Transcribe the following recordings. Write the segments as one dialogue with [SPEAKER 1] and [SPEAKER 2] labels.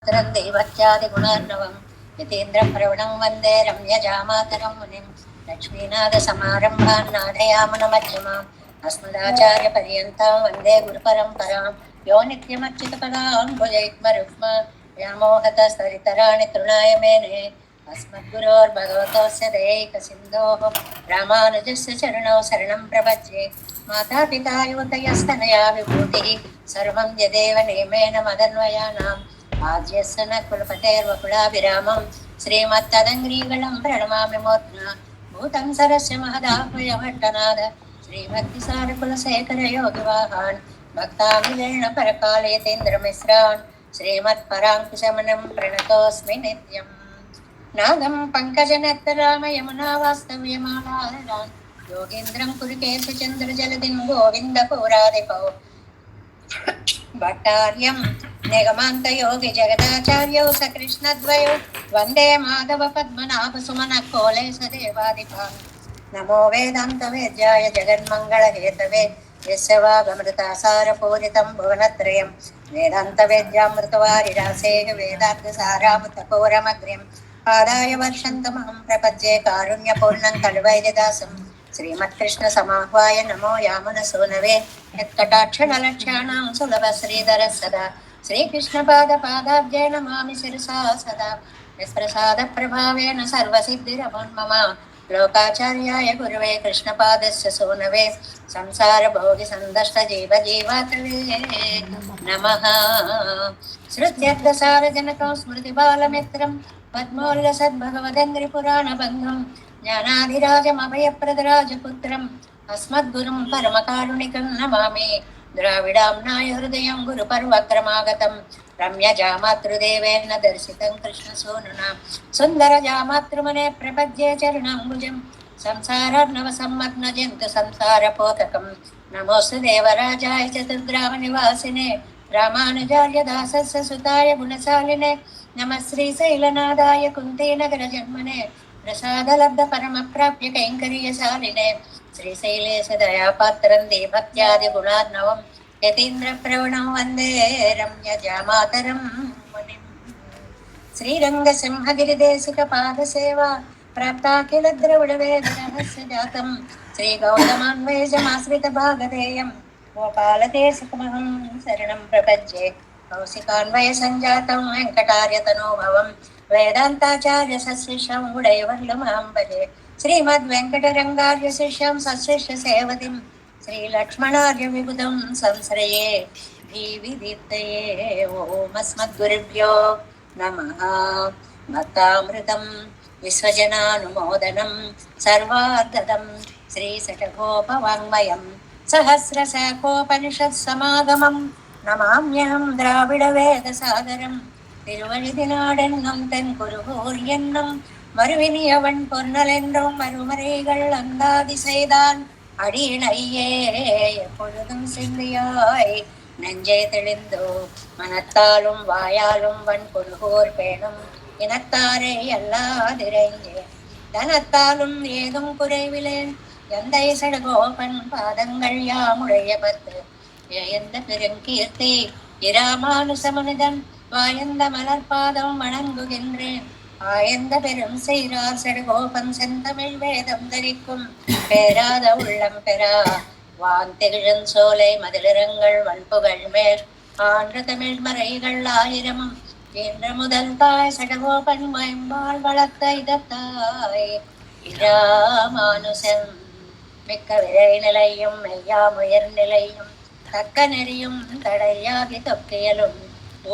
[SPEAKER 1] देवत्यादिगुणार्णवं यतीन्द्रप्रवणं वन्दे रम्यजामातरं मुनिं लक्ष्मीनाथसमारम्भान् नाथयामुनमध्यमाम् अस्मदाचार्यपर्यन्तां वन्दे गुरुपरम्परां यो नित्यमच्युतपदाम्बुजैक्मरुक्म व्यामोहतस्तरितराणि तृणाय मेने अस्मद्गुरोर्भगवतोऽस्य दयैकसिन्धोः रामानुजस्य चरणौ शरणं प्रपद्ये मातापिता युवतयस्तनया विभूतिः सर्वं यदेव नियमेन मदन्वयानाम् आद्यस्य न कुलपतेर्वकुलाभिरामं श्रीमत्तदङ्ग्रीगणं प्रणमामि मूर्ध्ना भूतं सरस्य महदाह्वयभट्टनाद श्रीभक्तिसारकुलशेखरयोगिवाहान् भक्ताभिलेण परकालयतीन्द्रमिश्रान् श्रीमत्पराङ्कुशमनं प्रणतोऽस्मि नित्यम् नादं पङ्कजनेत्ररामयमुनावास्तव्यमालाहरान् योगीन्द्रं कुरुकेशचन्द्रजलदिं गोविन्दपुरादिपौ भट्टार्यं निगमान्तयोगि जगदाचार्यौ सकृष्णद्वयो वन्दे माधव पद्मनाभ सुमनः कोलेशदेवादिपान् नमो वेदान्तवेद्याय जगन्मङ्गलहेतवे यस्य वागमृतासारपूरितं भुवनत्रयं वेदान्तवेद्यामृतवारिरासेः वेदान्तसारामृतपौरमग्र्यम् आदाय वर्षन्तमहं प्रपद्ये कारुण्यपूर्णं कल्वैर्यदासं श्रीमत्कृष्णसमाह्वाय नमो यामुनसूनवे यत्कटाक्षलक्ष्याणां सुलभ श्रीधरः सदा श्रीकृष्णपादपादाब्जै नमामि शिरसा सदा यत्प्रसादप्रभावेन सर्वसिद्धिरमुन्मम लोकाचार्याय गुरुवे कृष्णपादस्य सूनवे संसारभोगिसन्दष्टजीवजीवातवे नमः श्रुत्यर्थसारजनकं स्मृतिबालमित्रं पद्मोल्लसद्भगवदङ्घ्रिपुराणबन्धुं ज्ञानाधिराजमभयप्रदराजपुत्रम् अस्मद्गुरुं परमकारुणिकं नमामि द्राविडाम्नाय हृदयं गुरुपर्वक्रमागतं रम्यजामातृदेवेन दर्शितं कृष्णसूनुना सुन्दरजामातृमने प्रपद्ये चरणाम्बुजं संसारार्णवसम्मग्नजन्तु संसारपोतकं नमोऽस्तु देवराजाय चतुर्ग्रामनिवासिने रामानुजार्य दासस्य सुताय गुणशालिने नमः श्रीशैलनादाय कुन्तीनगरजन्मने प्रसादलब्धपरमप्राप्य कैङ्कर्यशालिने श्रीशैलेश दयापात्रं देभक्त्यादिगुणार्णवं यतीन्द्रप्रवणं वन्दे रम्यजामातरं मुनिम् श्रीरङ्गसिंहगिरिदेशिकपादसेवा प्राप्ताखिलद्रविडवेदरहस्य जातं श्रीगौतमान्वयजमाश्रितभागधेयं गोपालदेशिकमहं शरणं प्रपद्ये कौशिकान्वयसञ्जातं वेङ्कटार्यतनोभवं वेदान्ताचार्य सशिष्यं गुडैवर्लमां भजे श्रीमद्वेङ्कटरङ्गार्य शिष्यं सशिष्य सेवतिं श्रीलक्ष्मणार्य विबुधं संश्रये धीविदीप्तये ओमस्मद्गुरुभ्यो नमः भक्तामृतं विश्वजनानुमोदनं सर्वार्धदं श्रीशठगोपवाङ्मयं सहस्रशाखोपनिषत्समागमं नमाम्यहं द्राविडवेदसागरं திருவழுதினாடென்னும் தென் குருகூர் என்னும் மறுவினியவன் பொன்னலென்றும் மறுமறைகள் அந்தாதி செய்தான் அடியினையே எப்பொழுதும் சிந்தியாய் நெஞ்சே தெளிந்தோ மனத்தாலும் வாயாலும் வன் குருகூர் பேணும் இனத்தாரை அல்லாதிரைஞ்சே தனத்தாலும் ஏதும் குறைவிலேன் எந்தை சடகோபன் பாதங்கள் யாமுடைய பத்து எந்த பெருங்கீர்த்தி இராமானுசமனிதன் வாயந்த மலர்பாதம் வணங்குகின்றேன் ஆயந்த பெரும் செய்கிறார் சடகோபன் செந்தமிழ் வேதம் தரிக்கும் பேராத உள்ளம் பெறா வான் திகழன் சோலை மதிலிரங்கள் வன்புகள் மேல் ஆன்ற தமிழ் மறைகள் ஆயிரமும் என்ற முதல் தாய் சடகோபன் மயம்பால் வளர்த்த இதத்தாய் இராமானுசன் மிக்க விரை நிலையும் மெய்யாமுயர் நிலையும் தக்க நெறியும் தடையாகி தொக்கியலும்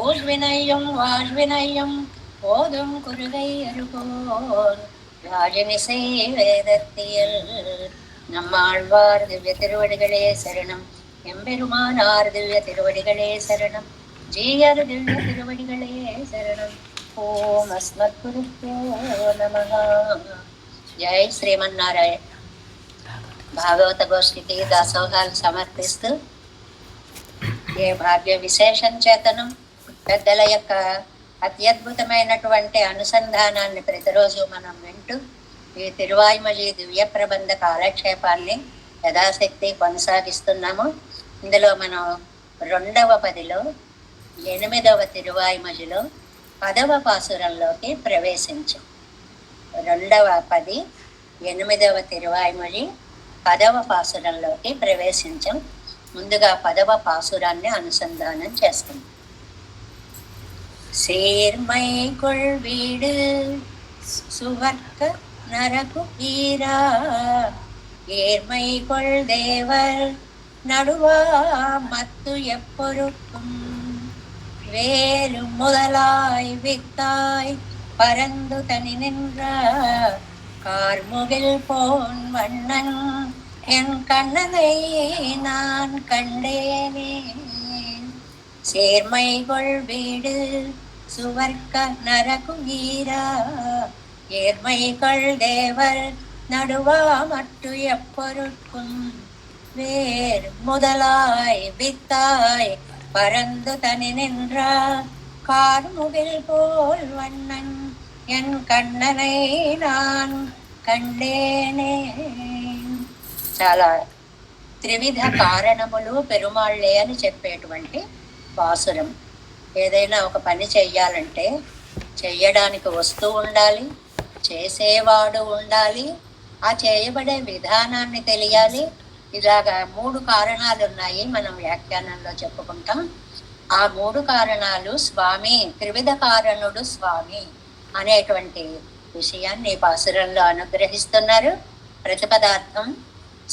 [SPEAKER 1] ஊழ்வினையும் வாழ்வினையும் போதும் குருகை அருகோன் ராஜனிசை வேதத்தியல் நம்மாழ்வார் திவ்ய திருவடிகளே சரணம் எம்பெருமானார் திவ்ய திருவடிகளே சரணம் ஜீயர் திவ்ய திருவடிகளே சரணம் ஓம் அஸ்மத் குருப்போ நமः జై శ్రీమన్నారాయణ భాగవత గోష్ఠికి దాసోహాలు సమర్పిస్తూ ఏ భాగ్య విశేషం చేతనం పెద్దల యొక్క అత్యద్భుతమైనటువంటి అనుసంధానాన్ని ప్రతిరోజు మనం వింటూ ఈ తిరువాయిమలి దివ్య ప్రబంధ కాలక్షేపాన్ని యథాశక్తి కొనసాగిస్తున్నాము. ఇందులో మనం 2వ పదిలో 8వ తిరువాయిమలిలో పదవ పాసురంలోకి ప్రవేశించు. రెండవ పది 8వ తిరువాయిమొഴി 10వ పాసురంలోకి ప్రవేశించం. ముందుగా 10వ పాసురాన్ని అనుసంధానం చేస్తాం. சேர்மை கொள் வீடு சுவர்க்க நரகு ஈரா ஏர்மை கொள் தேவர் நடுவா மத்து எப்பொருக்கும் வேறு முதலாய் வித்தாய் பரந்து தனி நின்ற கார்முகில் போன் வண்ணன் என் கண்ணனை நான் கண்டேனே. சேர்மை கொள் வீடு சுவர்க்க நரகு ஈரா ஏர்மை கொள் தேவர் நடுவா மட்டு எப்பொருட்கும் வேறு முதலாய் வித்தாய் பரந்து தனி நின்ற கார்முகில் போல் வண்ணன் என் கண்ணனை நான் కండేనే. చాలా త్రివిధ కారణములు పెరుమాళ్ళే అని చెప్పేటువంటి పాసురం. ఏదైనా ఒక పని చెయ్యాలంటే చెయ్యడానికి వస్తువు ఉండాలి, చేసేవాడు ఉండాలి, ఆ చేయబడే విధానాన్ని తెలియాలి. ఇలాగా 3 కారణాలు ఉన్నాయి, మనం వ్యాఖ్యానంలో చెప్పుకుంటాం. ఆ 3 కారణాలు స్వామి, త్రివిధ కారణుడు స్వామి అనేటువంటి విషయాన్ని పాసురంలో అనుగ్రహిస్తున్నారు. ప్రతిపదార్థం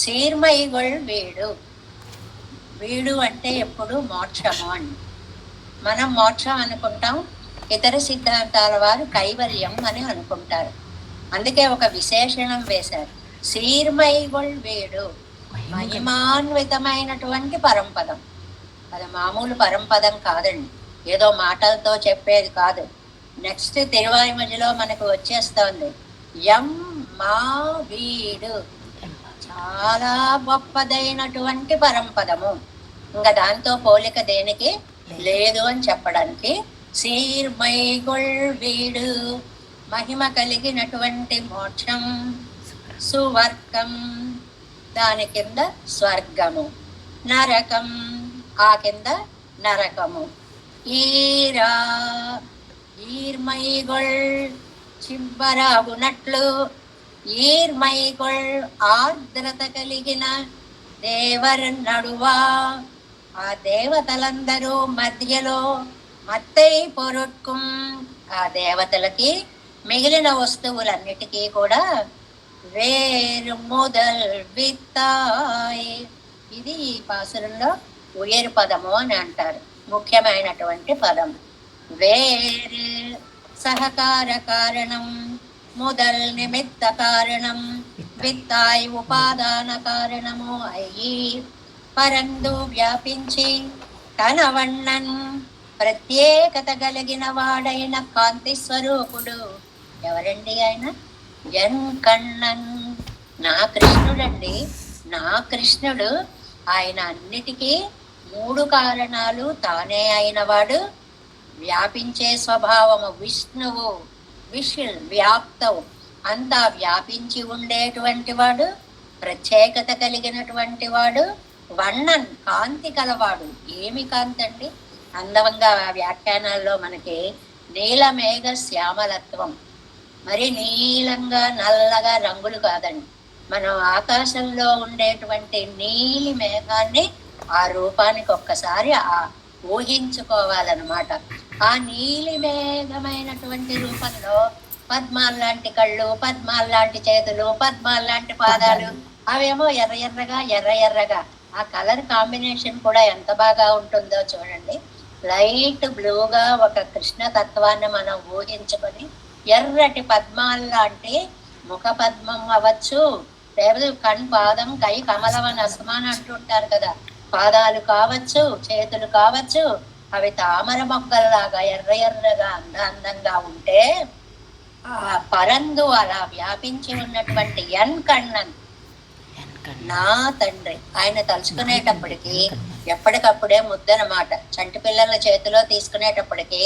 [SPEAKER 1] సీర్మైగొళ్ వీడు. వీడు అంటే ఎప్పుడు మోక్షము అని. మనం మోక్షం అనుకుంటాం, ఇతర సిద్ధాంతాల వారు కైవల్యం అని అనుకుంటారు. అందుకే ఒక విశేషణం వేశారు, సీర్మైగొళ్ వీడు, మహిమాన్వితమైనటువంటి పరంపదం. అది మామూలు పరంపదం కాదండి, ఏదో మాటలతో చెప్పేది కాదు. నెక్స్ట్ తిరువాయిమొழிలో మనకు వచ్చేస్తోంది యం మా వీడు, చాలా గొప్పదైనటువంటి పరంపదము. ఇంకా దాంతో పోలిక దేనికి లేదు అని చెప్పడానికి సీర్మైగొళ్ వీడు, మహిమ కలిగినటువంటి మోక్షం, సువర్గం దాని కింద స్వర్గము, నరకం ఆ కింద నరకము, ఈరా ఈర్మైగొళ్ చిబ్బరాగునట్లు, ఈర్మైగొళ్ ఆర్ద్రత కలిగిన దేవర్ నడువా, ఆ దేవతలందరూ మధ్యలో మత్తై పొరుట్కుం, ఆ దేవతలకి మిగిలిన వస్తువులన్నిటికీ కూడా వేరు మొదల్ విత్తాయ్. ఇది ఈ పాసురంలో ఉయర్ పదము అని అంటారు, ముఖ్యమైనటువంటి పదం. వేరు సహకార కారణం, మొదల్ నిమిత్త కారణం, విత్తాయ్ ఉపాదాన కారణము అయ్యి పరందు వ్యాపించి తన వన్నన్ ప్రత్యేకత కలిగిన వాడైన కాంతి స్వరూపుడు. ఎవరండి ఆయన? ఎన్ కണ്ണన్, నా కృష్ణుడండి, నా కృష్ణుడు. ఆయన అన్నిటికీ 3 కారణాలు తానే అయినవాడు. వ్యాపించే స్వభావము విష్ణువు, విష్ణు వ్యాప్తవు, అంతా వ్యాపించి ఉండేటువంటి వాడు, ప్రత్యేకత కలిగినటువంటి వాడు, వర్ణన్ కాంతి కలవాడు. ఏమి కాంతి అండి? అందంగా వ్యాఖ్యానాల్లో మనకి నీలమేఘ శ్యామలత్వం, మరి నీలంగా నల్లగా రంగులు కాదండి. మనం ఆకాశంలో ఉండేటువంటి నీలి మేఘాన్ని, ఆ రూపానికి ఒక్కసారి ఊహించుకోవాలన్నమాట. ఆ నీలి మేఘమైనటువంటి రూపంలో పద్మాల్లాంటి కళ్ళు, పద్మాల్లాంటి చేతులు, పద్మాల్లాంటి పాదాలు, అవేమో ఎర్ర ఎర్రగా. ఆ కలర్ కాంబినేషన్ కూడా ఎంత బాగా ఉంటుందో చూడండి. లైట్ బ్లూగా ఒక కృష్ణ తత్వాన్ని మనం ఊహించుకొని, ఎర్రటి పద్మాల్లాంటి ముఖ పద్మం అవ్వచ్చు, లేకపోతే పాదం కై కమలం అని అసమానం అంటుంటారు కదా, పాదాలు కావచ్చు, చేతులు కావచ్చు, అవి తామర మొక్కల్లాగా ఎర్రగా అందంగా ఉంటే, ఆ పరందు అలా వ్యాపించి ఉన్నటువంటి ఎన్ కണ്ണన్, నా తండ్రి, ఆయన తలుచుకునేటప్పటికి ఎప్పటికప్పుడే ముద్దనమాట. చంటి పిల్లల చేతిలో తీసుకునేటప్పటికి,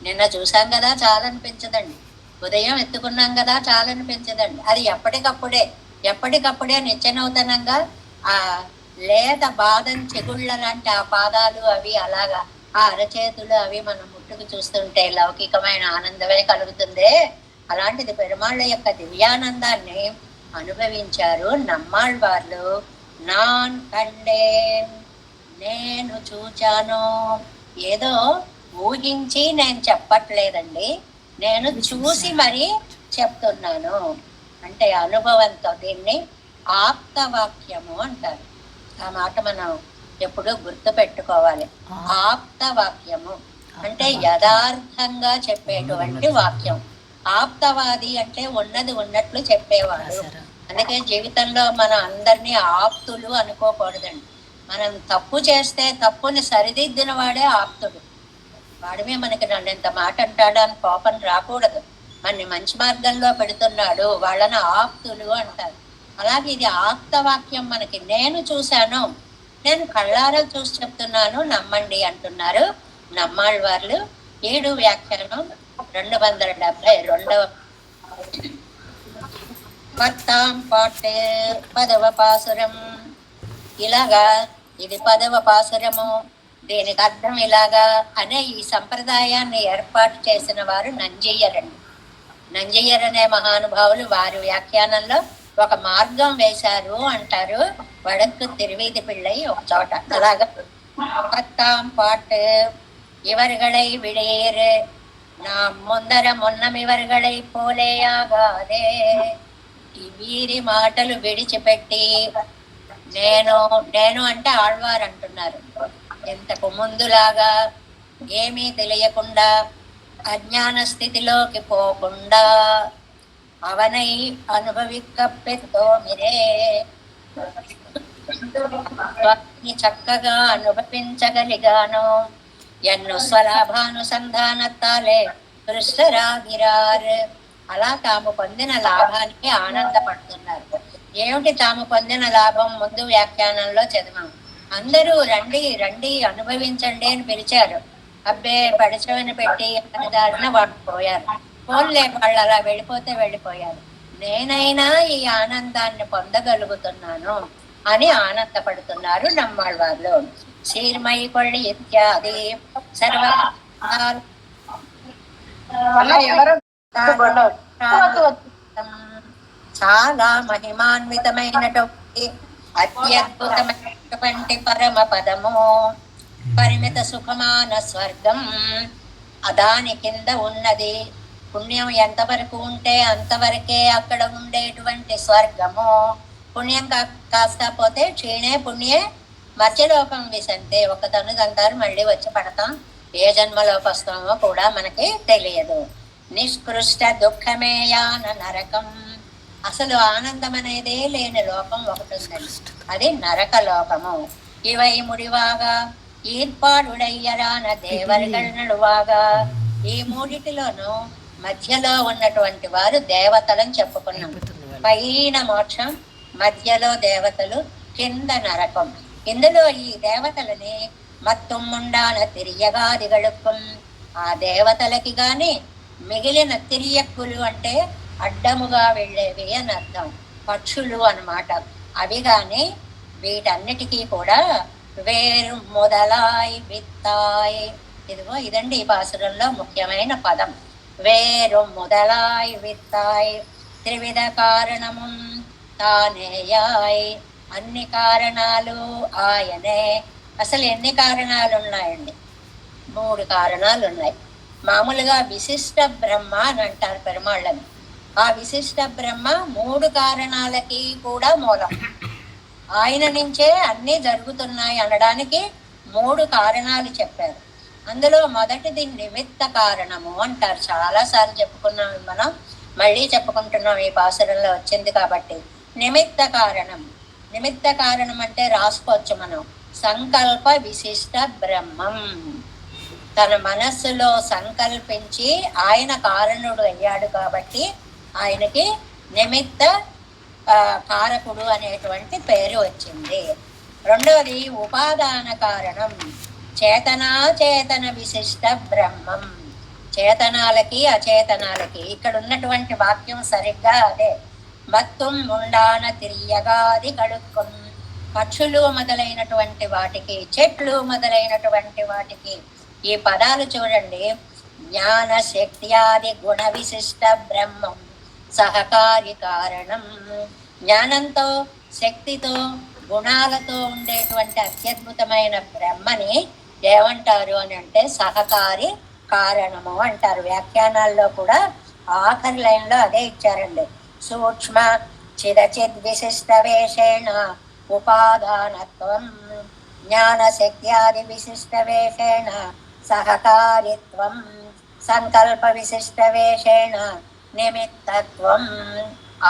[SPEAKER 1] నిన్న చూసాం కదా చాలనిపించదండి, ఉదయం ఎత్తుకున్నాం కదా చాలనిపించదండి. అది ఎప్పటికప్పుడే నిత్యనూతనంగా ఆ లేత బాదం చెగుళ్ళ లాంటి ఆ పాదాలు అవి అలాగా ఆ అరచేతులు అవి మనం ముట్టుకు చూస్తుంటే లౌకికమైన ఆనందమే కలుగుతుందే. అలాంటిది పెరుమాళ్ళ యొక్క దివ్యానందాన్ని అనుభవించారు నమ్మాళ్వార్లు. నాన్ కండేన్, నేను చూచాను. ఏదో ఊహించి నేను చెప్పట్లేదండి, నేను చూసి మరీ చెప్తున్నాను. అంటే అనుభవంతో. దీన్ని ఆప్తవాక్యము అంటారు. ఆ మాట మనం ఎప్పుడు గుర్తు పెట్టుకోవాలి. ఆప్తవాక్యము అంటే యథార్థంగా చెప్పేటువంటి వాక్యం. ఆప్తవాది అంటే ఉన్నది ఉన్నట్లు చెప్పేవాడు. అందుకే జీవితంలో మనం అందరినీ ఆప్తులు అనుకోకూడదండి. మనం తప్పు చేస్తే తప్పుని సరిదిద్దిన వాడే ఆప్తుడు. వాడిమే మనకి నన్నంత మాట అంటాడు అని కోపం రాకూడదు. మనని మంచి మార్గంలో పెడుతున్నాడు, వాళ్ళని ఆప్తులు అంటారు. అలాగే ఇది ఆప్తవాక్యం. మనకి నేను చూశాను, నేను కళ్ళారా చూసి చెప్తున్నాను, నమ్మండి అంటున్నారు నమ్మాళ్వార్లు. 7 వ్యాఖ్యానం 272. పత్తాం పాటే పదవ పాసురం. ఇలాగా ఇది 10వ పాసురము. దీనికి అర్థం ఇలాగా అనే ఈ సంప్రదాయాన్ని ఏర్పాటు చేసిన వారు నంజయ్యరండి. నంజయ్యర్ అనే మహానుభావులు వారి వ్యాఖ్యానంలో ఒక మార్గం వేశారు అంటారు. వడక్కు తిరువీధి పిళ్ళై ఒక చోట. అలాగా பத்தாம் பாட்டு. இவர்களை விடேறு நாம் ముందర మొన్నమివర్களை పోలేయాగాదే. ఈ వీరి మాటలు విడిచిపెట్టి నేను నేను అంటే ఆళ్వారు అంటున్నారు. ఇంతకు ముందులాగా ఏమీ తెలియకుండా అజ్ఞాన స్థితిలోకి పోకుండా అవనై అనుభవిక్క పెత్తోమిరే, చక్కగా అనుభవించగలిగాను. ఎన్ను స్వలాభానుసంధానత్తాలే కృష్ణరాగిరార్. అలా తాము పొందిన లాభానికి ఆనందపడుతున్నారు. ఏమిటి తాము పొందిన లాభం? ముందు వ్యాఖ్యానంలో చదివాం. అందరూ రండి రండి అనుభవించండి అని పిలిచారు. అబ్బే పడిచవని పెట్టి దారిన వాళ్ళు పోయారు. పోన్లే, వాళ్ళు అలా వెళ్ళిపోతే వెళ్ళిపోయారు. నేనైనా ఈ ఆనందాన్ని పొందగలుగుతున్నాను అని ఆనందపడుతున్నారు నమ్మాళ్వార్లు. శీర్మై కొళ్ళి ఇత్యాది సర్వ చాలా మహిమాన్వితమైనటువంటి అత్యద్భుతమైనటువంటి పరమ పదము, పరిమిత సుఖమాన స్వర్గం. దాని కింద ఉన్నది. పుణ్యం ఎంతవరకు ఉంటే అంతవరకే అక్కడ ఉండేటువంటి స్వర్గము. పుణ్యం కాస్త పోతే క్షీణే పుణ్యే మత్స్యలోకం విసంతే. ఒక తనుదంటారు, మళ్ళీ వచ్చి పడతాం. ఏ జన్మలోకి వస్తామో కూడా మనకి తెలియదు. నిష్కృష్ట దుఃఖమేయాన నరకం. అసలు ఆనందం అనేదే లేని లోకం ఒకటి ఉందండి, అది నరక లోకము. ఇవై ముడివాగా ఈర్పాడుడయ్యరాన దేవர்கள் నడువాగా. ఈ మూడిటిలోనూ మధ్యలో ఉన్నటువంటి వారు దేవతలని చెప్పుకున్నాం. పైన మోక్షం, మధ్యలో దేవతలు, కింద నరకం. ఇందులో ఈ దేవతలని మత్తుమ్ముండాన తిరియగా దిగడుక్కుం. ఆ దేవతలకి గాని మిగిలిన తిరియక్కులు అంటే అడ్డముగా వెళ్ళేవి అని అర్థం, పక్షులు అన్నమాట. అవి గాని వీటన్నిటికీ కూడా వేరు మొదలాయ్ విత్తాయ్. ఇదిగో ఇదండి ఈ పాసురంలో ముఖ్యమైన పదం. వేరు మొదలాయ్ విత్తాయ్ త్రివిధ కారణము తానేయాయ్. అన్ని కారణాలు ఆయనే. అసలు ఎన్ని కారణాలు ఉన్నాయండి? 3 కారణాలు ఉన్నాయి. మామూలుగా విశిష్ట బ్రహ్మ అని అంటారు పెరుమాళ్ళని. ఆ విశిష్ట బ్రహ్మ 3 కారణాలకి కూడా మూలం. ఆయన నుంచే అన్నీ జరుగుతున్నాయి అనడానికి 3 కారణాలు చెప్పారు. అందులో మొదటిది నిమిత్త కారణము అంటారు. చాలాసార్లు చెప్పుకున్నాం మనం, మళ్ళీ చెప్పుకుంటున్నాం, ఈ పాసురంలో వచ్చింది కాబట్టి. నిమిత్త కారణం. నిమిత్త కారణం అంటే రాసుకోవచ్చు మనం, సంకల్ప విశిష్ట బ్రహ్మం. తన మనస్సులో సంకల్పించి ఆయన కారణుడు అయ్యాడు కాబట్టి ఆయనకి నిమిత్త కారకుడు అనేటువంటి పేరు వచ్చింది. రెండవది ఉపాదాన కారణం, చేతనాచేతన విశిష్ట బ్రహ్మం. చేతనాలకి అచేతనాలకి. ఇక్కడ ఉన్నటువంటి వాక్యం సరిగ్గా అదే. మత్తుం ఉండాన తిరియగాది కడుక్కుం. పక్షులు మొదలైనటువంటి వాటికి, చెట్లు మొదలైనటువంటి వాటికి ఈ పదాలు చూడండి. జ్ఞాన శక్త్యాది గుణ విశిష్ట బ్రహ్మం సహకారి కారణం. జ్ఞానంతో, శక్తితో, గుణాలతో ఉండేటువంటి అత్యద్భుతమైన బ్రహ్మని ఏమంటారు అని అంటే సహకారి కారణము అంటారు. వ్యాఖ్యానాల్లో కూడా ఆఖరి లైన్లో అదే ఇచ్చారండి. సూక్ష్మ చిదచిద్ విశిష్ట వేషేణ ఉపాదానత్వం జ్ఞాన శక్త్యాది విశిష్ట వేషేణ సహకారిత్వం సంకల్ప విశిష్ట వేషేణ నిమిత్తత్వం.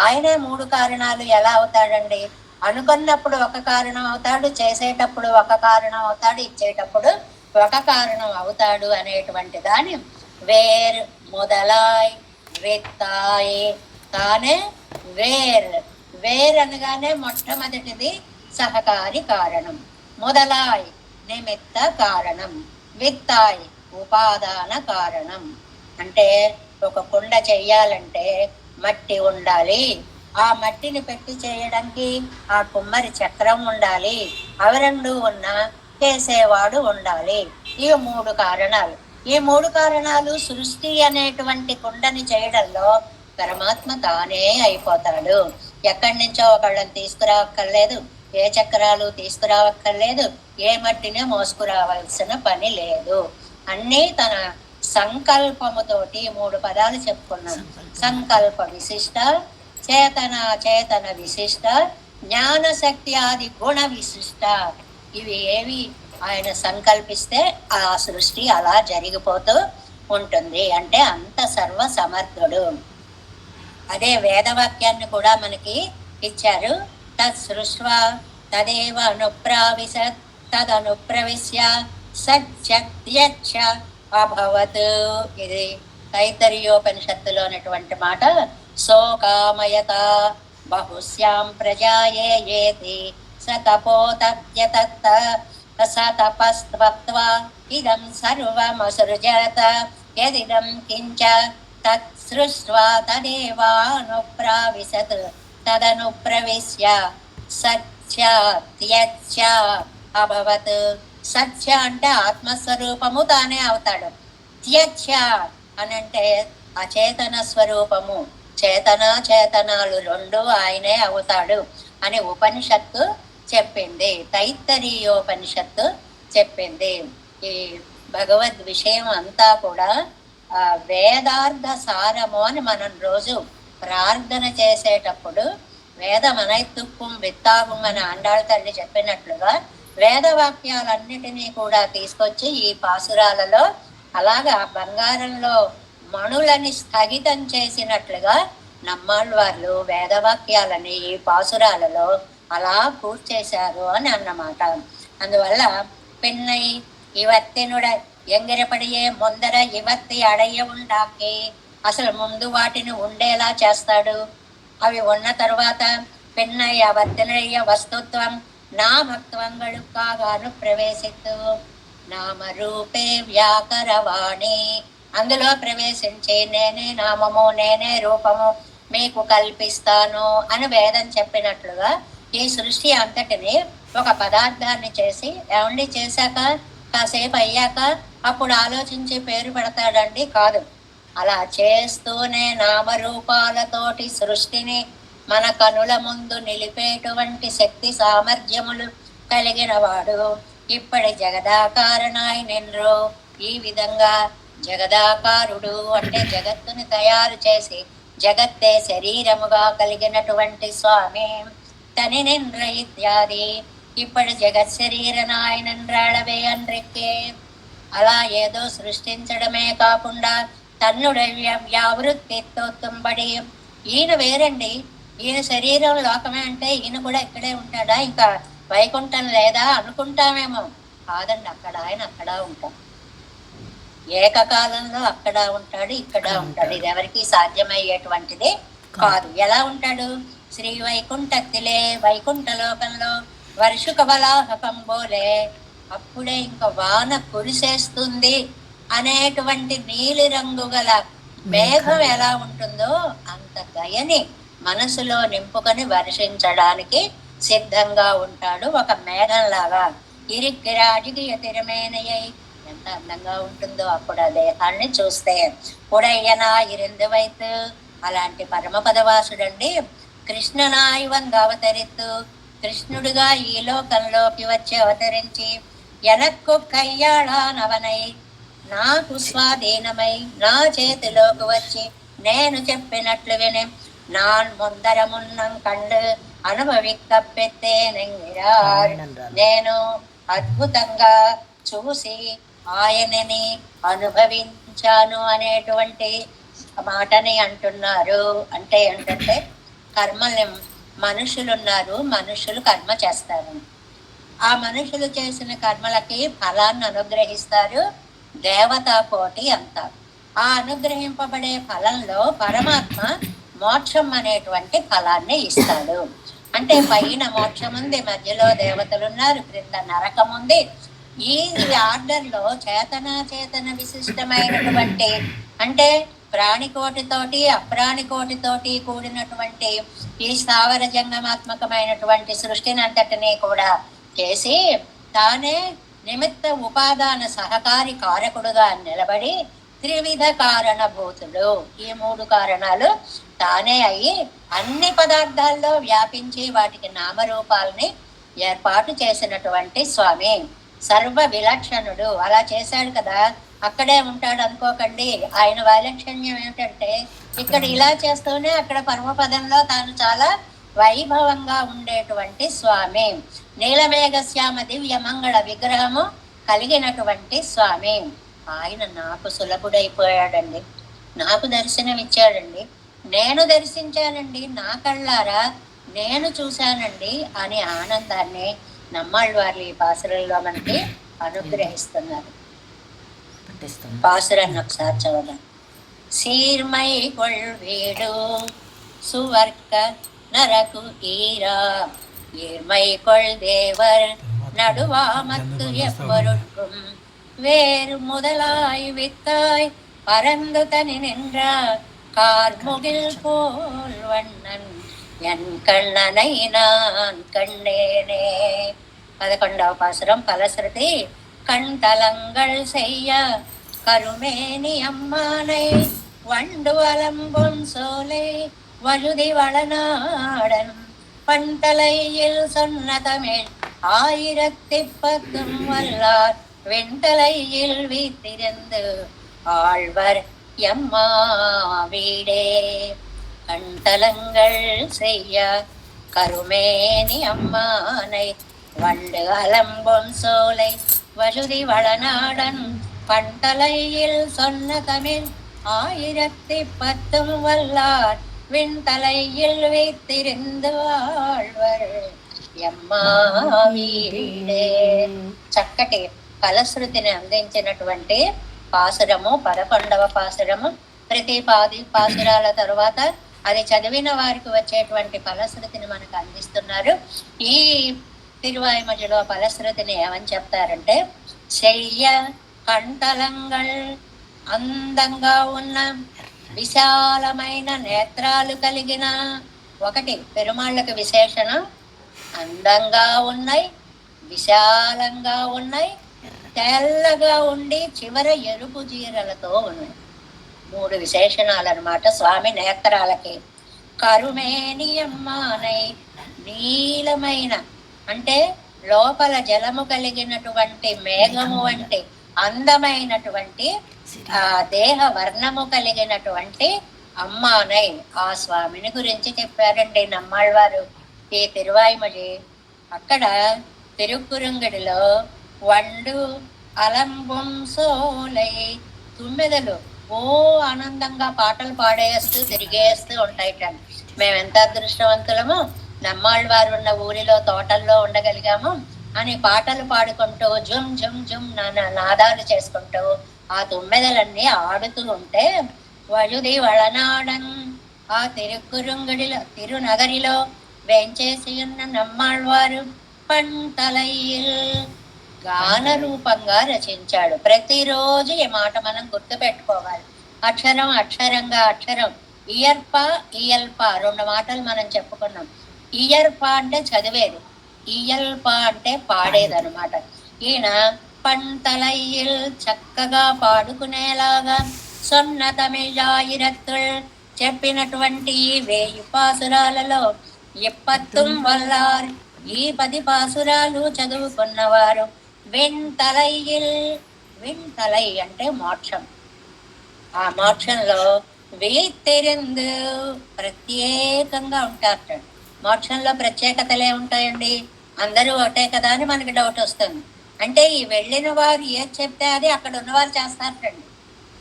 [SPEAKER 1] ఆయనే మూడు కారణాలు ఎలా అవుతాడండి? అనుకున్నప్పుడు ఒక కారణం అవుతాడు, చేసేటప్పుడు ఒక కారణం అవుతాడు, ఇచ్చేటప్పుడు ఒక కారణం అవుతాడు అనేటువంటి దాని వేర్ మొదలాయ్ విత్తాయ్. తానే వేర్. వేర్ అనగానే మొట్టమొదటిది సహకారి కారణం, మొదలాయ్ నిమిత్త కారణం, విత్తాయ్ ఉపాదాన కారణం. అంటే ఒక కుండ చెయ్యాలంటే మట్టి ఉండాలి, ఆ మట్టిని పెట్టి చేయడానికి ఆ కుమ్మరి చక్రం ఉండాలి, అవి రెండు ఉన్న చేసేవాడు ఉండాలి. ఇవి మూడు కారణాలు. ఈ మూడు కారణాలు సృష్టి అనేటువంటి కుండని చేయడంలో పరమాత్మ తానే అయిపోతాడు. ఎక్కడి నుంచో ఒకళ్ళని తీసుకురావక్కర్లేదు, ఏ చక్రాలు తీసుకురావక్కర్లేదు, ఏ మట్టిని మోసుకురావాల్సిన పని లేదు. అన్నీ తన సంకల్పముతోటి మూడు పదాలు చెప్పుకున్నాం. సంకల్ప విశిష్ట, చేతన చేతన విశిష్ట, జ్ఞాన శక్తి ఆది గుణ విశిష్ట. ఇవి ఏవి ఆయన సంకల్పిస్తే ఆ సృష్టి అలా జరిగిపోతూ ఉంటుంది. అంటే అంత సర్వ సమర్థుడు. అదే వేదవాక్యాన్ని కూడా మనకి ఇచ్చారు. తత్ సృష్వా తదేవ అనుప్రావిశత్ తదనుప్రవిశ్య సత్యక్ష అభవత్. ఇది తైత్తరీయోపనిషత్తులో ఉన్నటువంటి మాట. శోకామయత బహుశ్యాం ప్రజాయేతి స తపోతప్యతత్త స తపస్త్వత్వా ఇదం సర్వమసృజత యదిదం కించ తత్ సృష్ట్వా తదేవానుప్రావిశత్ తదనుప్రవిశ్య సత్య అభవత్. సత్య అంటే ఆత్మస్వరూపము తానే అవుతాడు. త్యక్ష అనంటే అచేతన స్వరూపము, చేతన చేతనాలు రెండు ఆయనే అవుతాడు అని ఉపనిషత్తు చెప్పింది, తైత్తరీయోపనిషత్తు చెప్పింది. ఈ భగవద్ విషయం అంతా కూడా వేదార్థ సారము అని మనం రోజు ప్రార్థన చేసేటప్పుడు వేదమనైతుక్కుం విత్తాగుం అని ఆండాళ్ళ తల్లి చెప్పినట్లుగా వేదవాక్యాలన్నిటినీ కూడా తీసుకొచ్చి ఈ పాసురాలలో అలాగా బంగారంలో మణులని స్థగితం చేసినట్లుగా నమ్మాళ్ళవార్లు వేదవాక్యాలని ఈ పాసురాలలో అలా కూర్చేశారు అని అన్నమాట. అందువల్ల పిన్నై ఇవత్తినుడ ఎంగిరపడియే ముందర ఇవత్తి అడయ్య ఉండాకి. అసలు ముందు వాటిని ఉండేలా చేస్తాడు, అవి ఉన్న తరువాత పిన్నై అవత్తినయ్య వస్తుత్వం నామత్వంగాను ప్రవేశిత్తు నామరూపే వ్యాకరవాణి. అందులో ప్రవేశించి నేనే నామము నేనే రూపము మీకు కల్పిస్తాను అని వేదం చెప్పినట్లుగా ఈ సృష్టి అంతటిని ఒక పదార్థాన్ని చేసి ఏమండి చేశాక కాసేపు అయ్యాక అప్పుడు ఆలోచించి పేరు పెడతాడండి? కాదు. అలా చేస్తూనే నామరూపాలతోటి సృష్టిని మన కనుల ముందు నిలిపేటువంటి శక్తి సామర్థ్యములు కలిగిన వాడు ఇప్పటి జగదాకారణాయనెన్రో. ఈ విధంగా జగదాకారుడు అంటే జగత్తుని తయారు చేసి జగత్తే శరీరముగా కలిగినటువంటి స్వామి తని నింద్ర ఇత్యాది. ఇప్పుడు జగత్ శరీర నాయనంద్రాళవే అన్రెక్కే. అలా ఏదో సృష్టించడమే కాకుండా తన్నుడ వ్యావృత్తితో తుంబడి. ఈయన వేరండి, ఈయన శరీరం లోకమే అంటే ఈయన కూడా ఇక్కడే ఉంటాడా? ఇంకా వైకుంఠం లేదా అనుకుంటామేమో. కాదండి, అక్కడ ఆయన అక్కడ ఉంటాం. ఏకకాలంలో అక్కడ ఉంటాడు, ఇక్కడ ఉంటాడు. ఇది ఎవరికి సాధ్యమయ్యేటువంటిది కాదు. ఎలా ఉంటాడు? శ్రీ వైకుంఠతిలే వైకుంఠ లోకంలో వర్షుక బలాహకంబోలే. అప్పుడే ఇంకా వాన కురిసేస్తుంది అనేటువంటి నీలి రంగు గల మేఘం ఎలా ఉంటుందో అంత దయని మనసులో నింపుకొని వర్షించడానికి సిద్ధంగా ఉంటాడు ఒక మేఘంలాగా. ఇరిక్కిరాజికి తిరమేనయ్యై ఎంత అందంగా ఉంటుందో అప్పుడు ఆ దేహాన్ని చూస్తే. ఉడయ్యనా ఇరిందు వైతు, అలాంటి పరమపదవాసుడండి కృష్ణనాయి వంద అవతరిత్తు, కృష్ణుడుగా ఈ లోకంలోకి వచ్చి అవతరించి ఎనక్కు కయ్యాళానవనై నాకు స్వాధీనమై నా చేతిలోకి వచ్చి నేను చెప్పినట్లు విని நான் ముందరమున్నం కండు అనుభవిక్కపెత్తేనెంగిరార్. నేను అద్భుతంగా చూసి ఆయనని అనుభవించాను అనేటువంటి మాటని అంటున్నారు. అంటే ఏంటంటే కర్మల్ని మనుషులున్నారు, మనుషులు కర్మ చేస్తారు. ఆ మనుషులు చేసిన కర్మలకి ఫలాన్ని అనుగ్రహిస్తారు దేవతా కోటి అంతా. ఆ అనుగ్రహింపబడే ఫలంలో పరమాత్మ మోక్షం అనేటువంటి ఫలాన్ని ఇస్తాడు. అంటే పైన మోక్షం ఉంది, మధ్యలో దేవతలు ఉన్నారు, క్రింద నరకం ఉంది. ఈ ఆర్డర్లో చేతన విశిష్టమైనటువంటి అంటే ప్రాణికోటితోటి అప్రాణికోటితోటి కూడినటువంటి ఈ స్థావర జంగమాత్మకమైనటువంటి సృష్టిని అంతటినీ కూడా చేసి తానే నిమిత్త ఉపాదాన సహకారి కారకుడుగా నిలబడి త్రివిధ కారణభూతుడు, ఈ 3 కారణాలు తానే అయ్యి అన్ని పదార్థాల్లో వ్యాపించి వాటికి నామరూపాలని ఏర్పాటు చేసినటువంటి స్వామి సర్వ విలక్షణుడు. అలా చేశాడు కదా, అక్కడే ఉంటాడు అనుకోకండి. ఆయన వైలక్షణ్యం ఏమిటంటే ఇక్కడ ఇలా చేస్తూనే అక్కడ పరమపదంలో తాను చాలా వైభవంగా ఉండేటువంటి స్వామి. నీలమేఘశ్యామ దివ్య మంగళ విగ్రహము కలిగినటువంటి స్వామి. ఆయన నాకు సులభుడైపోయాడండి, నాకు దర్శనం ఇచ్చాడండి, నేను దర్శించానండి, నా కళ్ళారా నేను చూశానండి అని ఆనందాన్ని నమ్మాళ్ళవార్లు ఈ పాసురంలో మనకి అనుగ్రహిస్తున్నారు. పాసురాన్ని ఒకసారి చదవండి. సీర్మై కొள்వీడు సువర్క నరకు ఈరా ஈர்மை கொள் தேவர் நடுவாமத்து எப்பொருட்கும் வேறு முதலாய் வித்தாய் பரந்து தனி நின்ற கார்முகில் போல் வண்ணன் என் கண்ணனை நான் கண்டேனே. 11వ பாசுரம் பலஸ்ருதி. கண் தலங்கள் செய்ய கருமேனி அம்மானை வண்டு வலம்பொன் சோலை வழுதி வளநாடன் பண்தலையில் சொன்ன தமிழ் 1010 வல்லார் வெண்தலையில் வீத்திருந்து ஆழ்வர் எம்மா வீடே. கண்தலங்கள் செய்ய கருமேனி அம்மானை வண்டு அலம்பொன் சோலை வழுதி வளநாடன் பண்தலையில் சொன்ன தமிழ் 1010 வல்லார் விண்தலையில் வைத்திருந்து வாழ்வர் ఎమ్మా వీడే. చక్కటి ఫలశ్రుతిని అందించినటువంటి పాసురము 11వ పాసురము. ప్రతి పాసురాల తరువాత అది చదివిన వారికి వచ్చేటువంటి ఫలశ్రుతిని మనకు అందిస్తున్నారు. ఈ తిరువాయిమజిలో ఫలశ్రుతిని ఏమని చెప్తారంటే, చెయ్య కంటలంగల్ అందంగా ఉన్న విశాలమైన నేత్రాలు కలిగిన, ఒకటి పెరుమాళ్ళకు విశేషణం అందంగా ఉన్నాయి, విశాలంగా ఉన్నాయి, తెల్లగా ఉండి చివర ఎరుపు జీరలతో ఉన్నాయి. 3 విశేషణాలు అన్నమాట స్వామి నేత్రాలకి. కరుమేని అమ్మానై నీలమైన అంటే లోపల జలము కలిగినటువంటి మేఘము వంటి అందమైనటువంటి ఆ దేహ వర్ణము కలిగినటువంటి అమ్మానై ఆ స్వామిని గురించి చెప్పారండి నమ్మాళ్ళవారు ఈ తిరువాయిమొഴി. అక్కడ తిరుక్కురుంగడిలో వండు అలంబుం సోలై తుమ్మెదలు ఓ ఆనందంగా పాటలు పాడేస్తూ తిరిగేస్తూ ఉంటాయిట. మేమెంత అదృష్టవంతులము, నమ్మాళ్ళవారు ఉన్న ఊరిలో తోటల్లో ఉండగలిగాము అని పాటలు పాడుకుంటూ జుమ్ జుమ్ జుమ్ నాదాలు చేసుకుంటూ ఆ తుమ్మెదలన్నీ ఆడుతూ ఉంటే, వழுதி వళనాడన్ ఆ తిరుక్కురుంగడిలో తిరునగరిలో వేంచేసి ఉన్న నమ్మాళ్ళవారు పంటలయ్యిల్ గాన రూపంగా రచించాడు. ప్రతిరోజు ఈ మాట మనం గుర్తు పెట్టుకోవాలి. అక్షరం అక్షరంగా అక్షరం ఇయర్ప ఇయల్ప 2 మాటలు మనం చెప్పుకున్నాం. ఇయర్ప అంటే చదివేది, ఇయల్ప అంటే పాడేది అనమాట. ఈయన పంటలయ్యిల్ చక్కగా పాడుకునేలాగా సొన్న తమిళాయిరత్తుల్ చెప్పినటువంటి ఈ 1000 పాసురాలలో ఎప్పత్తుం వల్లార్ ఈ 10 పాసురాలు చదువుకున్నవారు వెంతలయ్యిల్, వెంతలై అంటే మోక్షం, ఆ మోక్షంలో వీత్తెరిందు ప్రత్యేకంగా ఉంటారట. మోక్షంలో ప్రత్యేకతలే ఉంటాయండి, అందరూ ఒకటే కదా అని మనకి డౌట్ వస్తుంది. అంటే ఈ వెళ్ళిన వారు ఏది చెప్తే అది అక్కడ ఉన్నవారు చేస్తారటండి,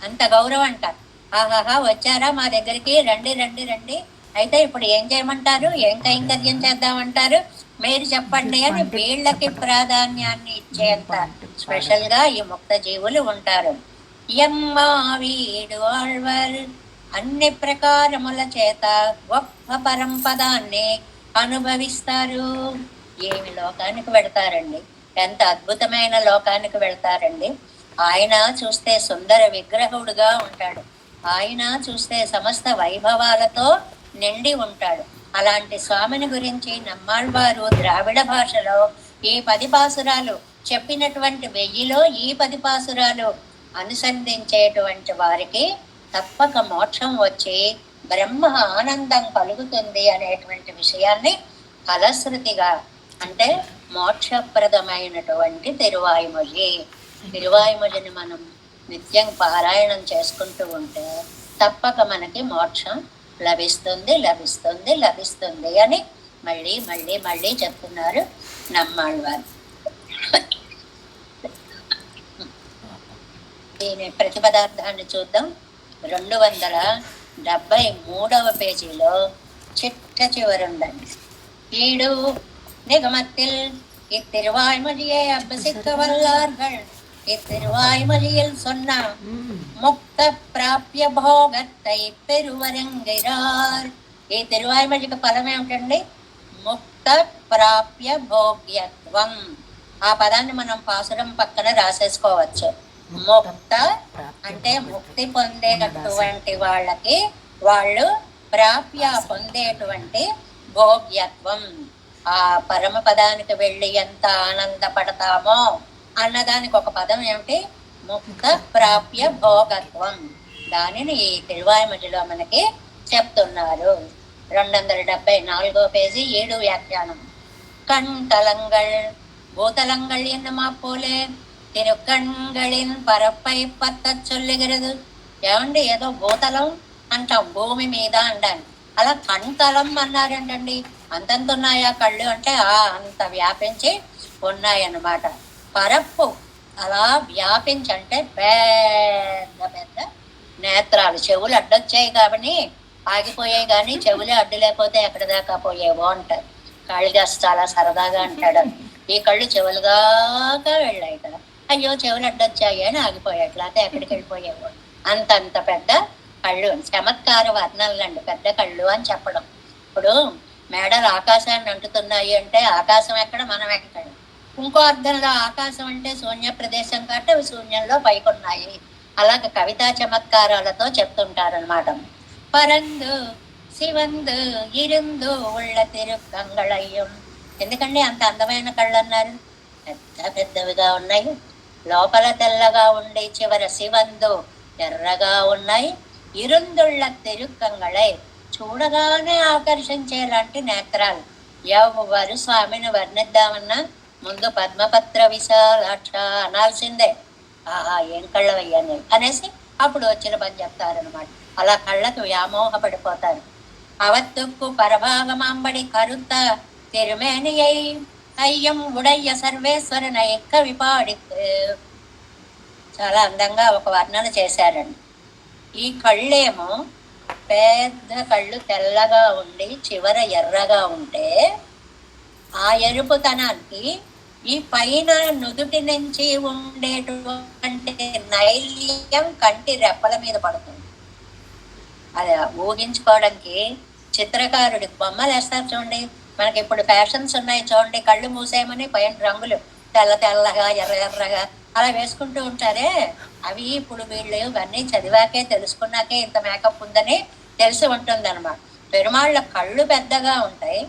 [SPEAKER 1] అంత గౌరవం అంటారు. ఆహాహా వచ్చారా మా దగ్గరికి, రండి రండి రండి, అయితే ఇప్పుడు ఏం చేయమంటారు, ఏం కైంకర్యం చేద్దామంటారు, మీరు చెప్పండి అని వీళ్ళకి ప్రాధాన్యాన్ని ఇచ్చేంత స్పెషల్ గా ఈ ముక్త జీవులు ఉంటారు. ఎమ్మా వీడు ఆళ్వర్ అన్ని ప్రకారముల చేత గొప్ప పరంపదాన్ని అనుభవిస్తారు. ఏమి లోకానికి వెళ్తారండి, ఎంత అద్భుతమైన లోకానికి వెళ్తారండి. ఆయన చూస్తే సుందర విగ్రహుడుగా ఉంటాడు, ఆయన చూస్తే సమస్త వైభవాలతో నిండి ఉంటాడు. అలాంటి స్వామిని గురించి నమ్మాళ్వారు ద్రావిడ భాషలో ఈ 10 పాసురాలు చెప్పినటువంటి 1000లో ఈ 10 పాసురాలు అనుసంధించేటువంటి వారికి తప్పక మోక్షం వచ్చి బ్రహ్మ ఆనందం కలుగుతుంది అనేటువంటి విషయాన్ని ఫలశ్రుతిగా, అంటే మోక్షప్రదమైనటువంటి తిరువాయిమొഴി, తిరువాయిమొഴിని మనం నిత్యం పారాయణం చేసుకుంటూ ఉంటే తప్పక మనకి మోక్షం లభిస్తుంది లభిస్తుంది లభిస్తుంది అని మళ్ళీ మళ్ళీ మళ్ళీ చెప్తున్నారు నమ్మాళ్వారు. దీని ప్రతిపదార్థాన్ని చూద్దాం. 273వ పేజీలో చిట్ట చివరుందండి. ఈడు నిగమத்தில் இத்திருவாய்மொழியை அபசிக்க வல்லார்கள் இத்திருவாய்மொழியில் சொன்ன முக்த பிராப்య భోగத்தை పెరువరంగిరార్. ఈ తిరువాయిమొழிకి పదం ఏమిటండి? ముక్త ప్రాప్య భోగ్యత్వం. ఆ పదాన్ని మనం పాసురం పక్కన రాసేసుకోవచ్చు. ముక్త అంటే ముక్తి పొందేటటువంటి వాళ్ళకి, వాళ్ళు ప్రాప్య పొందేటువంటి భోగ్యత్వం, ఆ పరమ పదానికి వెళ్ళి ఎంత ఆనందపడతామో అన్నదానికి ఒక పదం ఏమిటి? ముక్త ప్రాప్య భోగత్వం. దానిని ఈ తిరువాయిమొழிలో మనకి చెప్తున్నారు. 274వ పేజీ 7 వ్యాఖ్యానం. கண்தலங்கள் பூதலங்கள் என்னமா போலே తిరుకణ్களின் పరపై పత్త చొల్లుகிறது. ఏమండి, ఏదో భూతలం అంటాం, భూమి మీద అంటాను, అలా కణ్తలం అన్నారేంటండి? అంతంత ఉన్నాయా కళ్ళు అంటే అంత వ్యాపించి ఉన్నాయన్నమాట. పరప్పు అలా వ్యాపించి అంటే పెద్ద పెద్ద నేత్రాలు, చెవులు అడ్డొచ్చాయి కాబట్టి ఆగిపోయాయి, కానీ చెవులే అడ్డు లేకపోతే ఎక్కడి దాకా పోయేవో అంటారు. కాళిదాసు చాలా సరదాగా అంటాడు, ఈ కళ్ళు చెవులుగాక వెళ్ళాయి కదా, అయ్యో చెవులు అడ్డొచ్చాయి అని ఆగిపోయాయి, లేకపోతే ఎక్కడికి వెళ్ళిపోయేవో. అంతంత పెద్ద కళ్ళు, చమత్కార వర్ణనలండి పెద్ద కళ్ళు అని చెప్పడం. ఇప్పుడు మేడలు ఆకాశాన్ని అంటుతున్నాయి అంటే ఆకాశం ఎక్కడ, మనం ఎక్కడ. ఇంకో అర్థంలో ఆకాశం అంటే శూన్య ప్రదేశం కాబట్టి అవి శూన్యంలో పైకున్నాయి. అలాగే కవితా చమత్కారాలతో చెప్తుంటారనమాట. పరందు శివందు ఇరుందు ఉళ్ళ తిరుకంగళయ్యం. ఎందుకండి అంత అందమైన కళ్ళు అన్నారు? పెద్ద పెద్దవిగా ఉన్నాయి, లోపల తెల్లగా ఉండి చివర శివందు ఎర్రగా ఉన్నాయి, ఇరుందుళ్ళ తిరుకంగళై చూడగానే ఆకర్షించేలాంటి నేత్రాలు. ఎవరు స్వామిని వర్ణిద్దామన్నా ముందు పద్మపత్ర విశాలాక్ష అనాల్సిందే. ఏం కళ్ళవయ్యాను అనేసి అప్పుడు వచ్చిన పని చెప్తారనమాట. అలా కళ్ళకు వ్యామోహపడిపోతారు. అవత్తుక్కు పరభాగమాంబడి కరుత్త తిరుమేనియై అయ్యం ఉడయ్య సర్వేశ్వరన ఎక్క విపాడి. చాలా అందంగా ఒక వర్ణన చేశారండి. ఈ కళ్ళేమో పెద్ద కళ్ళు తెల్లగా ఉండి చివర ఎర్రగా ఉంటే ఆ ఎరుపుతనానికి ఈ పైన నుదుటి నుంచి ఉండేటువంటి నైల్యం కంటి రెప్పల మీద పడుతుంది. అది ఊహించుకోవడానికి చిత్రకారుడి బొమ్మలు వేస్తారు చూడండి. మనకి ఇప్పుడు ఫ్యాషన్స్ ఉన్నాయి చూడండి, కళ్ళు మూసేయమని పైన రంగులు తెల్ల తెల్లగా ఎర్ర ఎర్రగా అలా వేసుకుంటూ ఉంటారే, అవి ఇప్పుడు వీళ్ళు ఇవన్నీ చదివాకే తెలుసుకున్నాకే ఇంత మేకప్ ఉందని తెలిసి ఉంటుంది అనమాట. పెరుమాళ్ళ కళ్ళు పెద్దగా ఉంటాయి,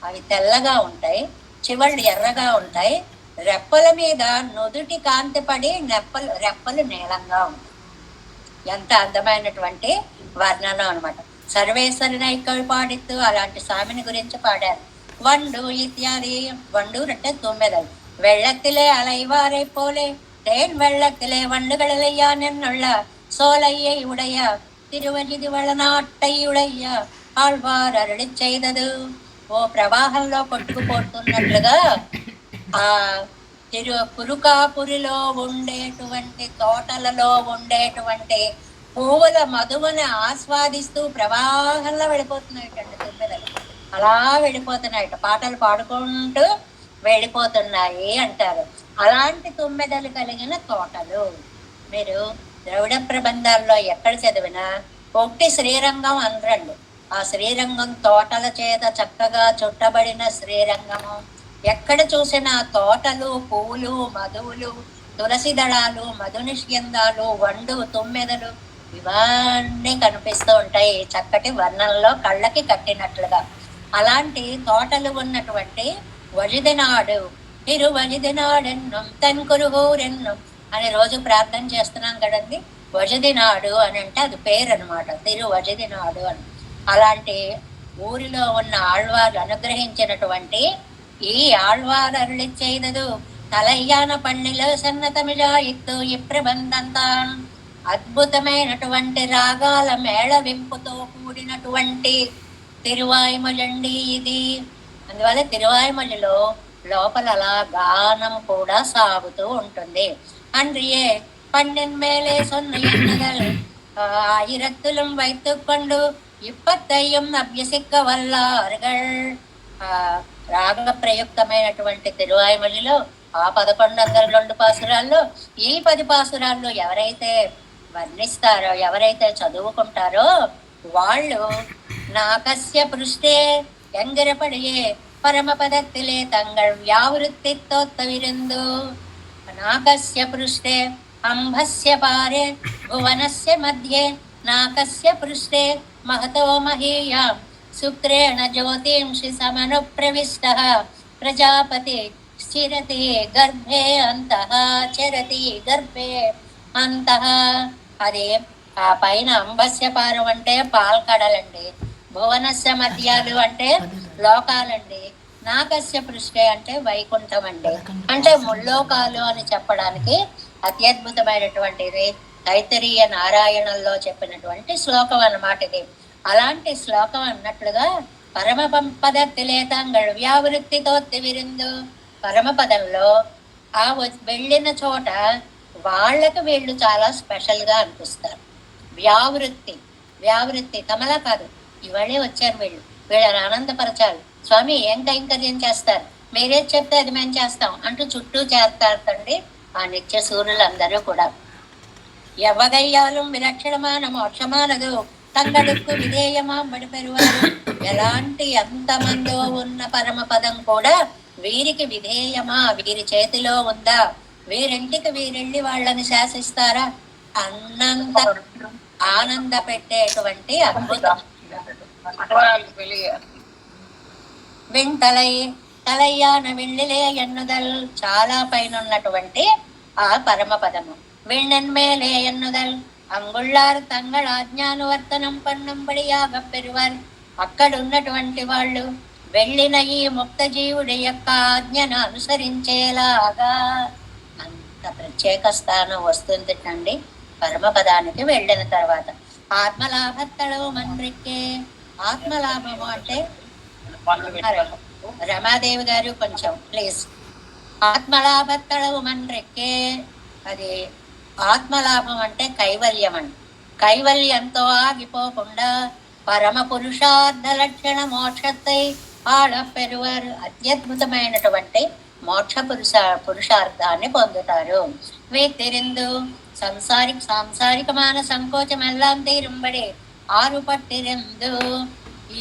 [SPEAKER 1] అవి తెల్లగా ఉంటాయి, చివళ్ళు ఎర్రగా ఉంటాయి, రెప్పల మీద నుదుటి కాంతి పడి రెప్పలు నీలంగా ఉంటాయి. ఎంత అందమైనటువంటి వర్ణనం అనమాట. సర్వేశ్వరుని ఇక్కడ పాడిస్తూ అలాంటి స్వామిని గురించి పాడారు. వండు ఇత్యాది. వండు అంటే తుమ్మెదలు. వెள்ளத்திலே அலைவாரை போலே தேன் வெள்ளத்திலே வண்டுகளலையா நின்னுள்ள சோலையை உடைய తిరువజిది వళనాట్టై ఉడయ్య ఆళ్వార్ అరళి చేయదదు. ఓ ప్రవాహంలో కొట్టుకుపోతున్నట్లుగా ఆ పురుకాపురిలో ఉండేటువంటి తోటలలో ఉండేటువంటి పువ్వుల మధువుని ఆస్వాదిస్తూ ప్రవాహంలో వెళ్ళిపోతున్నాయిటండి తుమ్మెదలు. అలా వెళ్ళిపోతున్నాయట, పాటలు పాడుకుంటూ వెళ్ళిపోతున్నాయి అంటారు. అలాంటి తుమ్మెదలు కలిగిన తోటలు. మీరు ద్రవిడ ప్రబంధాల్లో ఎక్కడ చదివినా ఒకటి శ్రీరంగం అనరండు. ఆ శ్రీరంగం తోటల చేత చక్కగా చుట్టబడిన శ్రీరంగము. ఎక్కడ చూసినా తోటలు, పువ్వులు, మధువులు, తులసి దళాలు, మధునిష్యందాలు, వండు, తుమ్మెదలు ఇవన్నీ కనిపిస్తూ ఉంటాయి చక్కటి వర్ణంలో కళ్ళకి కట్టినట్లుగా. అలాంటి తోటలు ఉన్నటువంటి వజిదినాడు తిరువజిదినాడెన్నం తన్కురుగూరెన్నం అని రోజు ప్రార్థన చేస్తున్నాం కదండి. వజదినాడు అని అంటే అది పేరు అనమాట, తిరువజిదినాడు అని. అలాంటి ఊరిలో ఉన్న ఆళ్వారు అనుగ్రహించినటువంటి ఈ ఆళ్వారు అరుళి చేయదు తలయ్యాన పన్నెలో సన్నతమిజా ఇత్తు ఈ ప్రబంధంతా అద్భుతమైనటువంటి రాగాల మేళవింపుతో కూడినటువంటి తిరువాయిమలండి ఇది. అందువల్ల తిరువాయిమలిలో లోపల అలా గానం కూడా సాగుతూ ఉంటుంది. அன்றியே பண்ணின் மேலே சொன்ன எண்ணுதல் ஆயிரத்திலும் வைத்துக்கொண்டு ఇప్పత్తయ్యం అభ్యసిక్క వల్లారుగల్. రాగ ప్రయుక్తమైనటువంటి తిరువాయిమలిలో ఆ 1102 పాసురాల్లో ఈ 10 పాసురాల్లో ఎవరైతే వర్ణిస్తారో, ఎవరైతే చదువుకుంటారో వాళ్ళు నాకస్య పృష్ఠే ఎంగిరపడియే పరమపదத்திலே தங்கள் வியாவிருத்தித்தோ தவிருந்து. నాకస్య పృష్ఠే అంభస్య పారే భువనస్య మధ్యే నాకస్య పృష్ఠే మహతో మహీయాం శుక్రేణ జ్యోతింషి సమను ప్రవిష్టః ప్రజాపతి స్థిరతి గర్భే అంతః చరతి గర్భే అంతః. అది ఆ పైన అంబస్య పారం అంటే పాల్కడలండి, భువనస్య మధ్యాలు అంటే లోకాలండి, నాకస్య పృష్ఠే అంటే వైకుంఠం అండి. అంటే ముల్లోకాలు అని చెప్పడానికి అత్యద్భుతమైనటువంటిది తైత్తరీయ నారాయణంలో చెప్పినటువంటి శ్లోకం అన్నమాట ఇది. అలాంటి శ్లోకం అన్నట్లుగా పరమపదత్తిలే తంగళ్ వ్యావృత్తితో తివిరిందు. పరమపదంలో ఆ వెళ్ళిన చోట వాళ్ళకి వీళ్ళు చాలా స్పెషల్ గా అనిపిస్తారు. వ్యావృత్తి కమలా కాదు, ఇవాళే వచ్చారు వీళ్ళు, వీళ్ళని ఆనందపరచాలి. స్వామి ఏం కైంకర్యం చేస్తారు, మీరే చెప్తే అది మేము చేస్తాం అంటూ చుట్టూ చేస్తారండి ఆ నిత్య సూర్యులందరూ కూడా. ఎవ్వగయ్యాலும் విలక్షణమాన మోక్షమానదు తంగడుక్కు విధేయమా బడిపెరువారు. ఎలాంటి ఎంతమందో ఉన్న పరమపదం కూడా వీరికి విధేయమా, వీరి చేతిలో ఉందా, వీరింటికి వీరెళ్ళి వాళ్ళని శాసిస్తారా అన్నంత ఆనంద పెట్టేటువంటి అద్భుతం. వింతలై తలయ్యాన వెళ్ళిలే ఎన్నుదల్. చాలా పైన ఉన్నటువంటి ఆ పరమపదము. విண்ணన్ మేలే ఎన్నుదల్ అంగుళ్ళారు తంగళ ఆజ్ఞానువర్తనం పన్నంబడియాగ పెరువారు. అక్కడ ఉన్నటువంటి వాళ్ళు వెళ్ళిన ఈ ముక్త జీవుడి యొక్క ఆజ్ఞను అనుసరించేలాగా అంత ప్రత్యేక స్థానం వస్తుందండి పరమపదానికి వెళ్ళిన తర్వాత. ఆత్మలాభత్తడవు మన్రిక్కే. ఆత్మలాభము అంటే రమాదేవి గారు కొంచెం ప్లీజ్. ఆత్మలాభత్తడవు మన్రిక్కే, అది ఆత్మలాభం అంటే కైవల్యం అండి. కైవల్యంతో ఆగిపోకుండా పరమ పురుషార్థ లక్షణ మోక్షத்தை ఆడ పెరువారు. అత్యద్భుతమైనటువంటి మోక్ష పురుషార్థాన్ని పొందుతారు. వీతిరిందు సాంసారికమైన సంకోచమెల్లాం తీరుంబడి ఆరు పట్టిరిందు.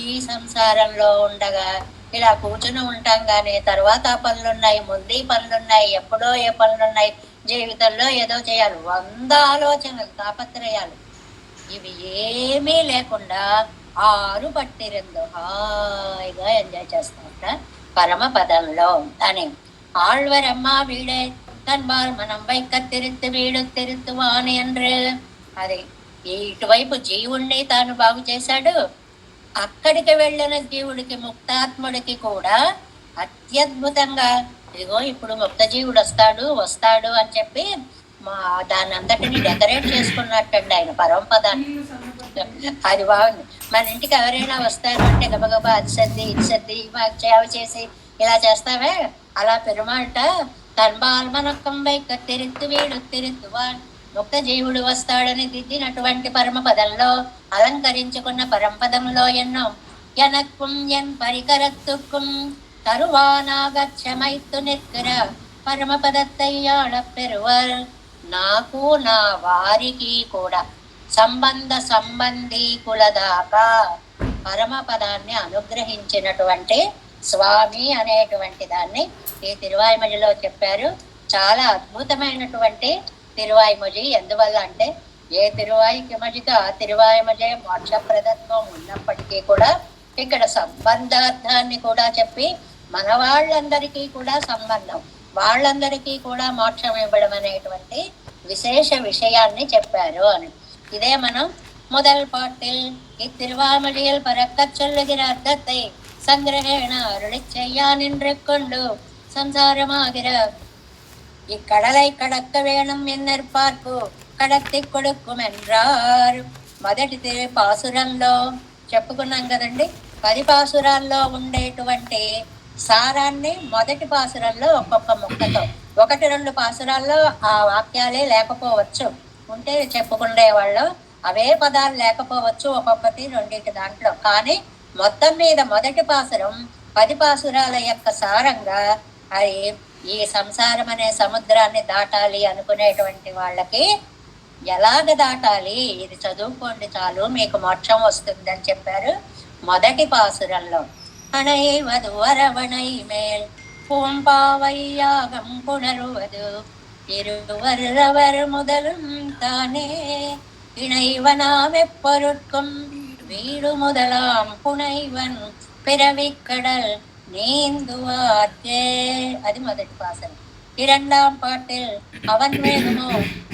[SPEAKER 1] ఈ సంసారంలో ఉండగా ఇలా కూర్చుని ఉంటాం కానీ తర్వాత పనులున్నాయి, ముందు పనులున్నాయి, ఎప్పుడో ఏ పనులున్నాయి, జీవితంలో ఏదో చేయాలి, 100 ఆలోచనలు, తాపత్రయాలు, ఇవి ఏమీ లేకుండా 6 పట్టిరిందు హాయిగా ఎంజాయ్ చేస్తామట పరమ పదంలో అని. ஆழ்வர் அம்மா வீடே தன்பால் మనం వైకత్తిరిత్తు వీడు తిరుత్తువాని என்று. అది ఇటువైపు జీవుణ్ణి తాను బాగు చేశాడు, అక్కడికి వెళ్ళిన జీవుడికి ముక్తాత్ముడికి కూడా అత్యద్భుతంగా ఇదిగో ఇప్పుడు ముక్త జీవుడు వస్తాడు అని చెప్పి దాన్ని అంతటిని డెకరేట్ చేసుకున్నట్టండి ఆయన పరమపదాన్ని. అది బాగుంది. మన ఇంటికి ఎవరైనా వస్తారు అంటే గబగబా అది సర్ది ఇది సర్ది సేవ చేసి ఇలా చేస్తావే, అలా పెరుమాళ్ళ తన్బాల్ మనకం వైక తిరుత్తు వీడు తిరుత్తువాన్ ముక్త జీవుడు వస్తాడని దిద్దినటువంటి పరమపదంలో అలంకరించుకున్న పరంపదంలో ఎన్నో ఎనక్కుం ఎన్ పరికరత్తుక్కుం తరువానాగచ్చమైత్తు నిక్కర పరమపదత్తయ్యాళ పెరువర్. నాకు నా వారికి కూడా సంబంధీకుల దాకా పరమపదాన్ని అనుగ్రహించినటువంటి స్వామి అనేటువంటి దాన్ని ఈ తిరువాయిమొழிలో చెప్పారు. చాలా అద్భుతమైనటువంటి తిరువాయిమొഴి. ఎందువల్ల అంటే ఏ తిరువాయికి మజితో ఆ తిరువాయిమొഴి మోక్షప్రదత్వం ఉన్నప్పటికీ కూడా ఇక్కడ సంబంధార్థాన్ని కూడా చెప్పి మన వాళ్ళందరికీ కూడా సంబంధం, వాళ్ళందరికీ కూడా మోక్షం ఇవ్వడం అనేటువంటి విశేష విషయాన్ని చెప్పారు అని. ఇదే మనం முதல் பாட்டில் இத்திருவாமொழியில் பறக்கச் சொல்லுகிற அர்த்தத்தை சங்கிரகேண அருளி செய்யா நின்று கொண்டு సంసారమాగిర ఇక్కడలై కడక్క వేణం ఎన్నర్పార్కు కడత్తి కొడుకుమెన్రారు. మొదటి పాసురంలో చెప్పుకున్నాం కదండి, 10 పాసురాల్లో ఉండేటువంటి సారాన్ని మొదటి పాసురంలో ఒక్కొక్క ముక్కతో, 1-2 పాసురాల్లో ఆ వాక్యాలే లేకపోవచ్చు, ఉంటే చెప్పుకునేవాళ్ళు అవే పదాలు లేకపోవచ్చు ఒక్కొక్కటి 2 దాంట్లో. కానీ మొత్తం మీద మొదటి పాసురం 10 పాసురాల యొక్క సారంగా అది ఈ సంసారం అనే సముద్రాన్ని దాటాలి అనుకునేటువంటి వాళ్ళకి ఎలాగ దాటాలి, ఇది చదువుకోండి చాలు మీకు మోక్షం వస్తుంది అని చెప్పారు మొదటి పాసురంలో. అణై వధువరవణై మేల్ పూంపావయ్యాగం పునరువదు இருவர் முதலும் தானே இணைவனாமெப்பொருட்கும் வீடு முதலாம் புனைவன் பிறவிக்கடல் நீந்துவார்க்கே. అది మొదటి పాసరం. 2ஆம் పాటిల్ అవన్ వేగుమో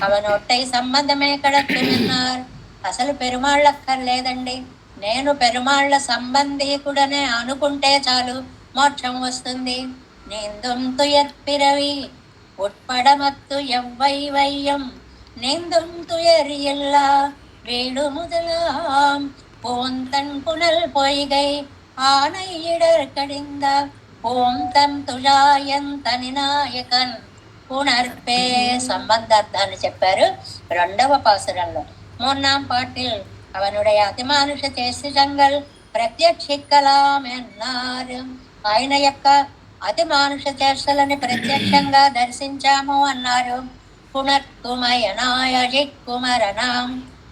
[SPEAKER 1] అవనొట్టై సంబంధమే కడక్కుమన్నారు. అసలు పెరుమాళ్ళక్కర్లేదండి, నేను పెరుమాళ్ళ సంబంధీకుడనే అనుకుంటే చాలు మోక్షం వస్తుంది. నీందుం తుయర్పిరవి உட்படமத்து எவ்வை வையம் நீந்தும் துயர் இல்லா வீடு முதலாம் போந்தன் புனல் பொய்கை ஆனை இடர் கடிந்த ஓம் தம் துழாயன் తని నాయకన్ పునర్పే. సంబంధార్థాన్ని చెప్పారు 2వ పాసురంలో. 3ஆம் పాటిల్ అవనుடைய అతిమానుష చేసి జంగల్ ప్రత్యక్షిక్కలాం ఎన్నారు. ఆయన యొక్క అతి మానుష చేష్టలని ప్రత్యక్షంగా దర్శించాము అన్నారు. పునర్కుమయనాయజిక్కుమరణం.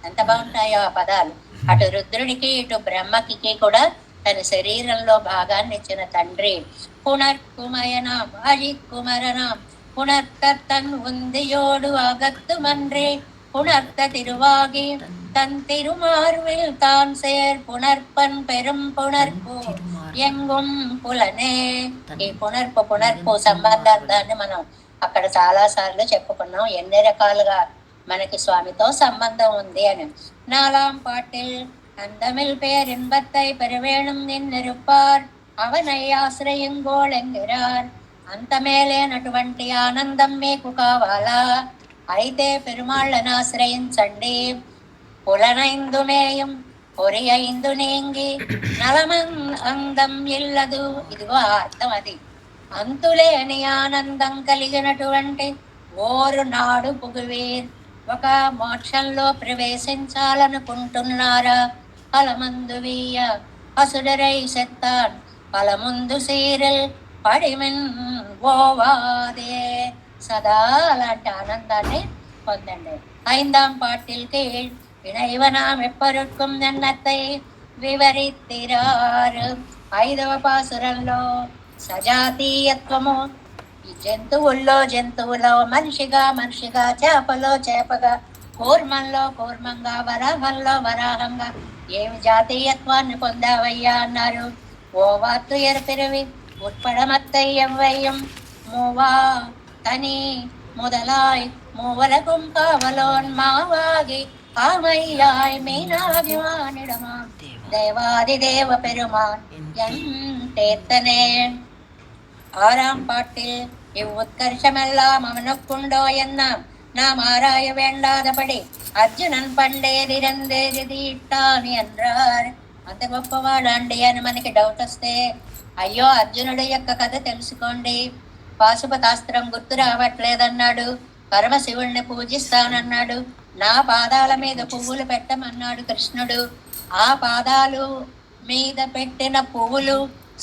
[SPEAKER 1] ఎంత బాగుంటాయో ఆ పదాలు. అటు రుద్రుడికి ఇటు బ్రహ్మకి కూడా తన శరీరంలో భాగాన్ని ఇచ్చిన తండ్రి. పునర్కుమయనాం అజిక్కుమరణం புணர்த்தன் உந்தியோடு அகத்து மன்றே புணர்த்த திருவாகி தன் திருமார்வில் தான் சேர் புணர்ப்பன் பெரும் పునర్పు ఎంగుం పులనే. ఈ పునర్పు సంబంధాన్ని మనం అక్కడ చాలా సార్లు చెప్పుకున్నాం, ఎన్ని రకాలుగా మనకి స్వామితో సంబంధం ఉంది అని. 4ஆம் பாட்டில் அந்தமில் பேர் இன்பத்தை பெருவேணும் நின்னிருப்பார் அவனை ఆశ్రయింగోళ్ ఎంగిరార్. అంతమేలేనటువంటి ఆనందం మీకు కావాలా, అయితే పెరుమాళ్ళను ఆశ్రయించండి. పులనైందుమేయం పొరి ఐందు నీంగి నలమందం ఇల్లదు. ఇదిగో అర్థం అది. అంతులేని ఆనందం కలిగినటువంటి ఓరు నాడు పుగువీర్. ఒక మోక్షంలో ప్రవేశించాలనుకుంటున్నారా, పలమందు వీయ అసుడరై సెత్తాన్ పలముందు సీరల్ పడిమిన్ ఓవాదే. సదా అలాంటి ఆనందాన్ని పొందండి. 5ஆம் பாட்டில் கீழ் இணைவனாம் எப்பொருட்கும் ఎన్నத்தை వివరిత్తిరారు. 5వ పాసురంలో సజాతీయత్వము, ఈ జంతువుల్లో మనిషిగా చేపలో చేపగా కూర్మంలో కూర్మంగా వరాహంలో వరాహంగా ఏమి జాతీయత్వాన్ని పొందావయ్యా అన్నారు. ఓ వాత్తు ఎరపిరవి ఉట్పడమత్తయ్యవ్వయ్యం மூவா தனி முதலாய் மூவலகும் காவலோன் மாவாகி ஆமையாய் மீனாகி வானிடமாம் தேவாதி தேவ பெருமான் என் தேத்தனே. ஆறாம் பாட்டில் இவ்வுத்கர்ஷமெல்லாம் அவனுக்குண்டோ என்ன நாம் ஆராய வேண்டாதபடி అర్జునన్ పండేదిరందే గదిట్టాని అన్నారు. అంత గొప్పవాడండి అని మనకి డౌట్ వస్తే, అయ్యో అర్జునుడి యొక్క కథ తెలుసుకోండి. పాశుపతాస్త్రం గుర్తు రావట్లేదన్నాడు, పరమశివుణ్ణి పూజిస్తానన్నాడు, నా పాదాల మీద పువ్వులు పెట్టమన్నాడు కృష్ణుడు. ఆ పాదాలు మీద పెట్టిన పువ్వులు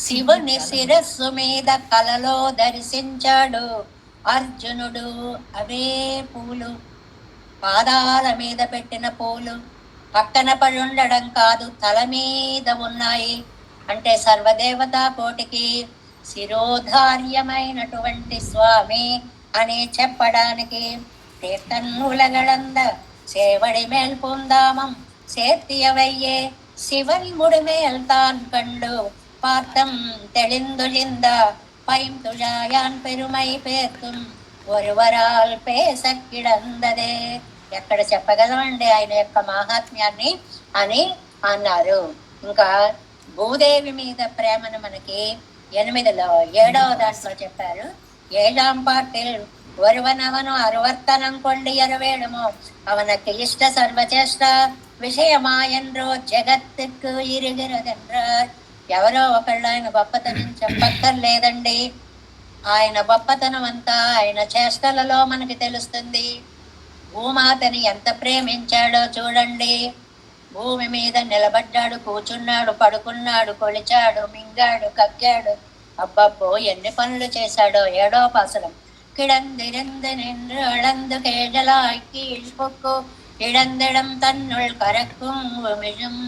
[SPEAKER 1] శివుని శిరస్సు మీద కలలో దర్శించాడు అర్జునుడు. అవే పువ్వులు పాదాల మీద పెట్టిన పూలు పక్కన పడి ఉండడం కాదు, తల మీద ఉన్నాయి. అంటే సర్వదేవతా కోటికి శిరోధార్యమైనటువంటి స్వామి అని చెప్పడానికి తీర్థన్నులగళంద సేవడి మేల్ పొందామం சேர்த்தியவையே சிவன் முடிமேல் தான் கண்டு பார்த்தம் தெளிந்துழிந்த பைந்துழாயான் பெருமை பேர்த்தும் ஒருவரால் பேச కిడందదే. ఎక్కడ చెప్పగలమండి ఆయన యొక్క మహాత్మ్యాన్ని అని అన్నారు. ఇంకా భూదేవి మీద ప్రేమను మనకి 8లో 7వ దాంట్లో చెప్పారు. 7ஆம் பாட்டில் ஒருவனவனு அருவர்த்தனம் கொண்டு எறவேடுமோ அவனுக்கு இஷ்ட సర్వచేష్ట విషయమా என்றோ జగత్తుకు ఇరుగిరదెండ్రార్. ఎవరో ఒకళ్ళు ఆయన గొప్పతనం చెప్పక్కర్లేదండి, ఆయన గొప్పతనం అంతా ఆయన చేష్టలలో మనకి తెలుస్తుంది. భూమాతని ఎంత ప్రేమించాడో చూడండి. భూమి మీద నిలబడ్డాడు, కూర్చున్నాడు, పడుకున్నాడు, కొలిచాడు, మింగాడు, కక్కాడు. అబ్బబ్బో ఎన్ని పనులు చేశాడో. 7వ పాసురం கிடந்திருந்து நின்று அளந்து கேஜலாய் கீழ்பொக்கு இழந்திடம் தன்னுள் கரக்கும் உமிழும்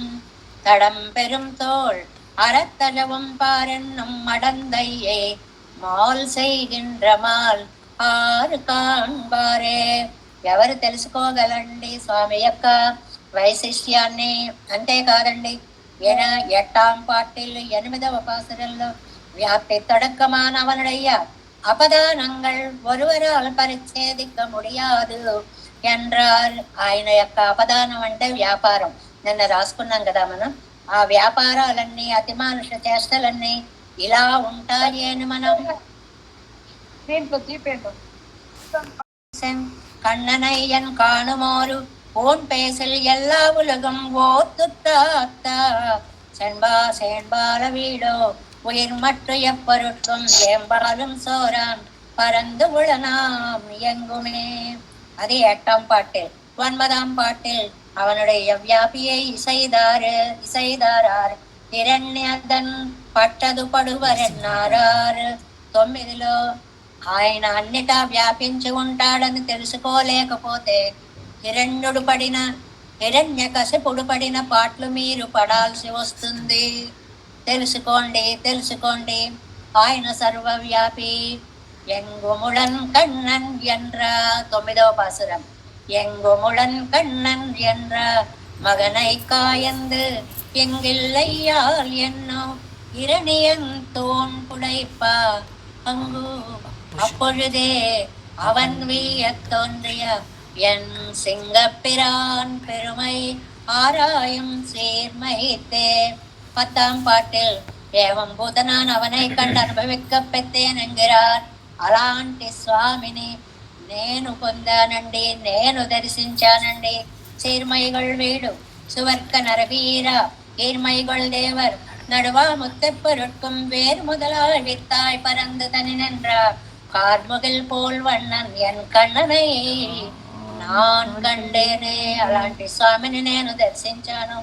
[SPEAKER 1] தடம் பெரும் தோள் அறத்தளவும் பாரென்னும் மடந்தையே మాల్ செய்கின்ற మాల్ ఆరు కాంబారే. ఎవరు తెలుసుకోగలండి స్వామి యొక్క వైశిష్యాన్ని? అంతేకాదండి, 8ஆம் பாட்டில் 8వ பாசுரంలో వ్యాప్తి తొడக்கமானவனுடைய అపదానంగల్ ఒరువరాల్ పరిచ్ఛేదిక ముడియాదు ఎండ్రార్. ఆయన యొక్క అపదానం అంటే వ్యాపారం. నిన్న రాసుకున్నాం కదా మనం. ఆ వ్యాపారాలన్నీ, అతిమానుష చేష్టలన్నీ ఇలా ఉంటాయి అని మనం கண்ணனையன் காணுமோரு போன் பேசல் எல்லா உலகம் ஓத்துத்தாத்தா செண்பா சேண்பால வீடோ உயிர் மற்ற எப்பொருட்கும் ஏம்பாலும் சோரான் பறந்து உளனாம் எங்குமே. அது 8ஆம் பாட்டில். 9ஆம் பாட்டில் அவனுடைய வியாபியை இசைதாரார் హిరణ్యదన్ పట్టదు పడువరన్నారారు. 9లో ఆయన అన్నిటా వ్యాపించి ఉంటాడని తెలుసుకోలేకపోతే హిరణ్యకశిపుడు పడిన పాటలు మీరు పడాల్సి వస్తుంది. తెలుసుకోండి ఆయన సర్వవ్యాపి. ఎంగుముళన్ కண்ணన్ ఎన్ర. 9వ పాసురం ఎంగుముళన్ కண்ணన్ ఎన్ర மகனை காயந்து எங்கில்லையால் என்னோ இரணியன் தோன் புடைப்பா அங்கு அப்பொழுதே அவன் வீயத் தோன்றிய என் சிங்கப்பிரான் பெருமை ஆராயும் சீர்மைத்தே. 10ஆம் பாட்டில் ఏవం భూతనాన్ అవనై కండు అనుభవిక్క పెత్తేన్ ఎన్கிறார். అలాంటి స్వామిని నేను పొందానండి, నేను దర్శించానండి. சீர்மைகள் வீடு சுவர்க்க நரவீரா ஈர்மைகள் தேவர் நடுவா முத்தப்பொருட்கும் வேறு முதலால் வித்தாய் பறந்து தனி நின்றார். కార్ముగిల్ పోల్ వన్నన్ ఎన్ కన్ననై నాన్ కండేనే. అలాంటి స్వామిని నేను దర్శించాను.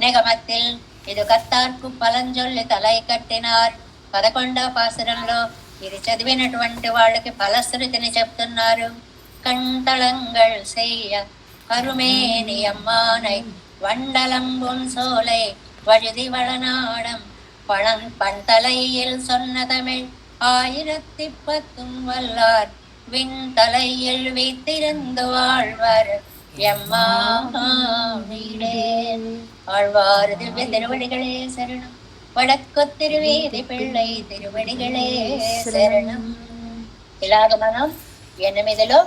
[SPEAKER 1] నిగమత్తిల్ ఇది కత్తార్కు పలంజొల్లి తలై కట్టినార్. 11వ పాసురంలో ఇది చదివినటువంటి వాళ్ళకి ఫలశ్రుతిని చెప్తున్నారు. కంటళంగల్ செய்ய கருமேனி அம்மானை வண்டலம்பும் சோலை வழுதி வளநாடம் பண்தலையில் சொன்ன தமிழ் 1010 வல்லார் விண்தலையில் வைத்திருந்து வாழ்வர் எம்மாவீடே. ஆழ்வார் திவ்ய திருவடிகளே சரணம். வடக்கு திருவேதி பிள்ளை திருவடிகளே சரணம். ఇలాగ మనం 8లో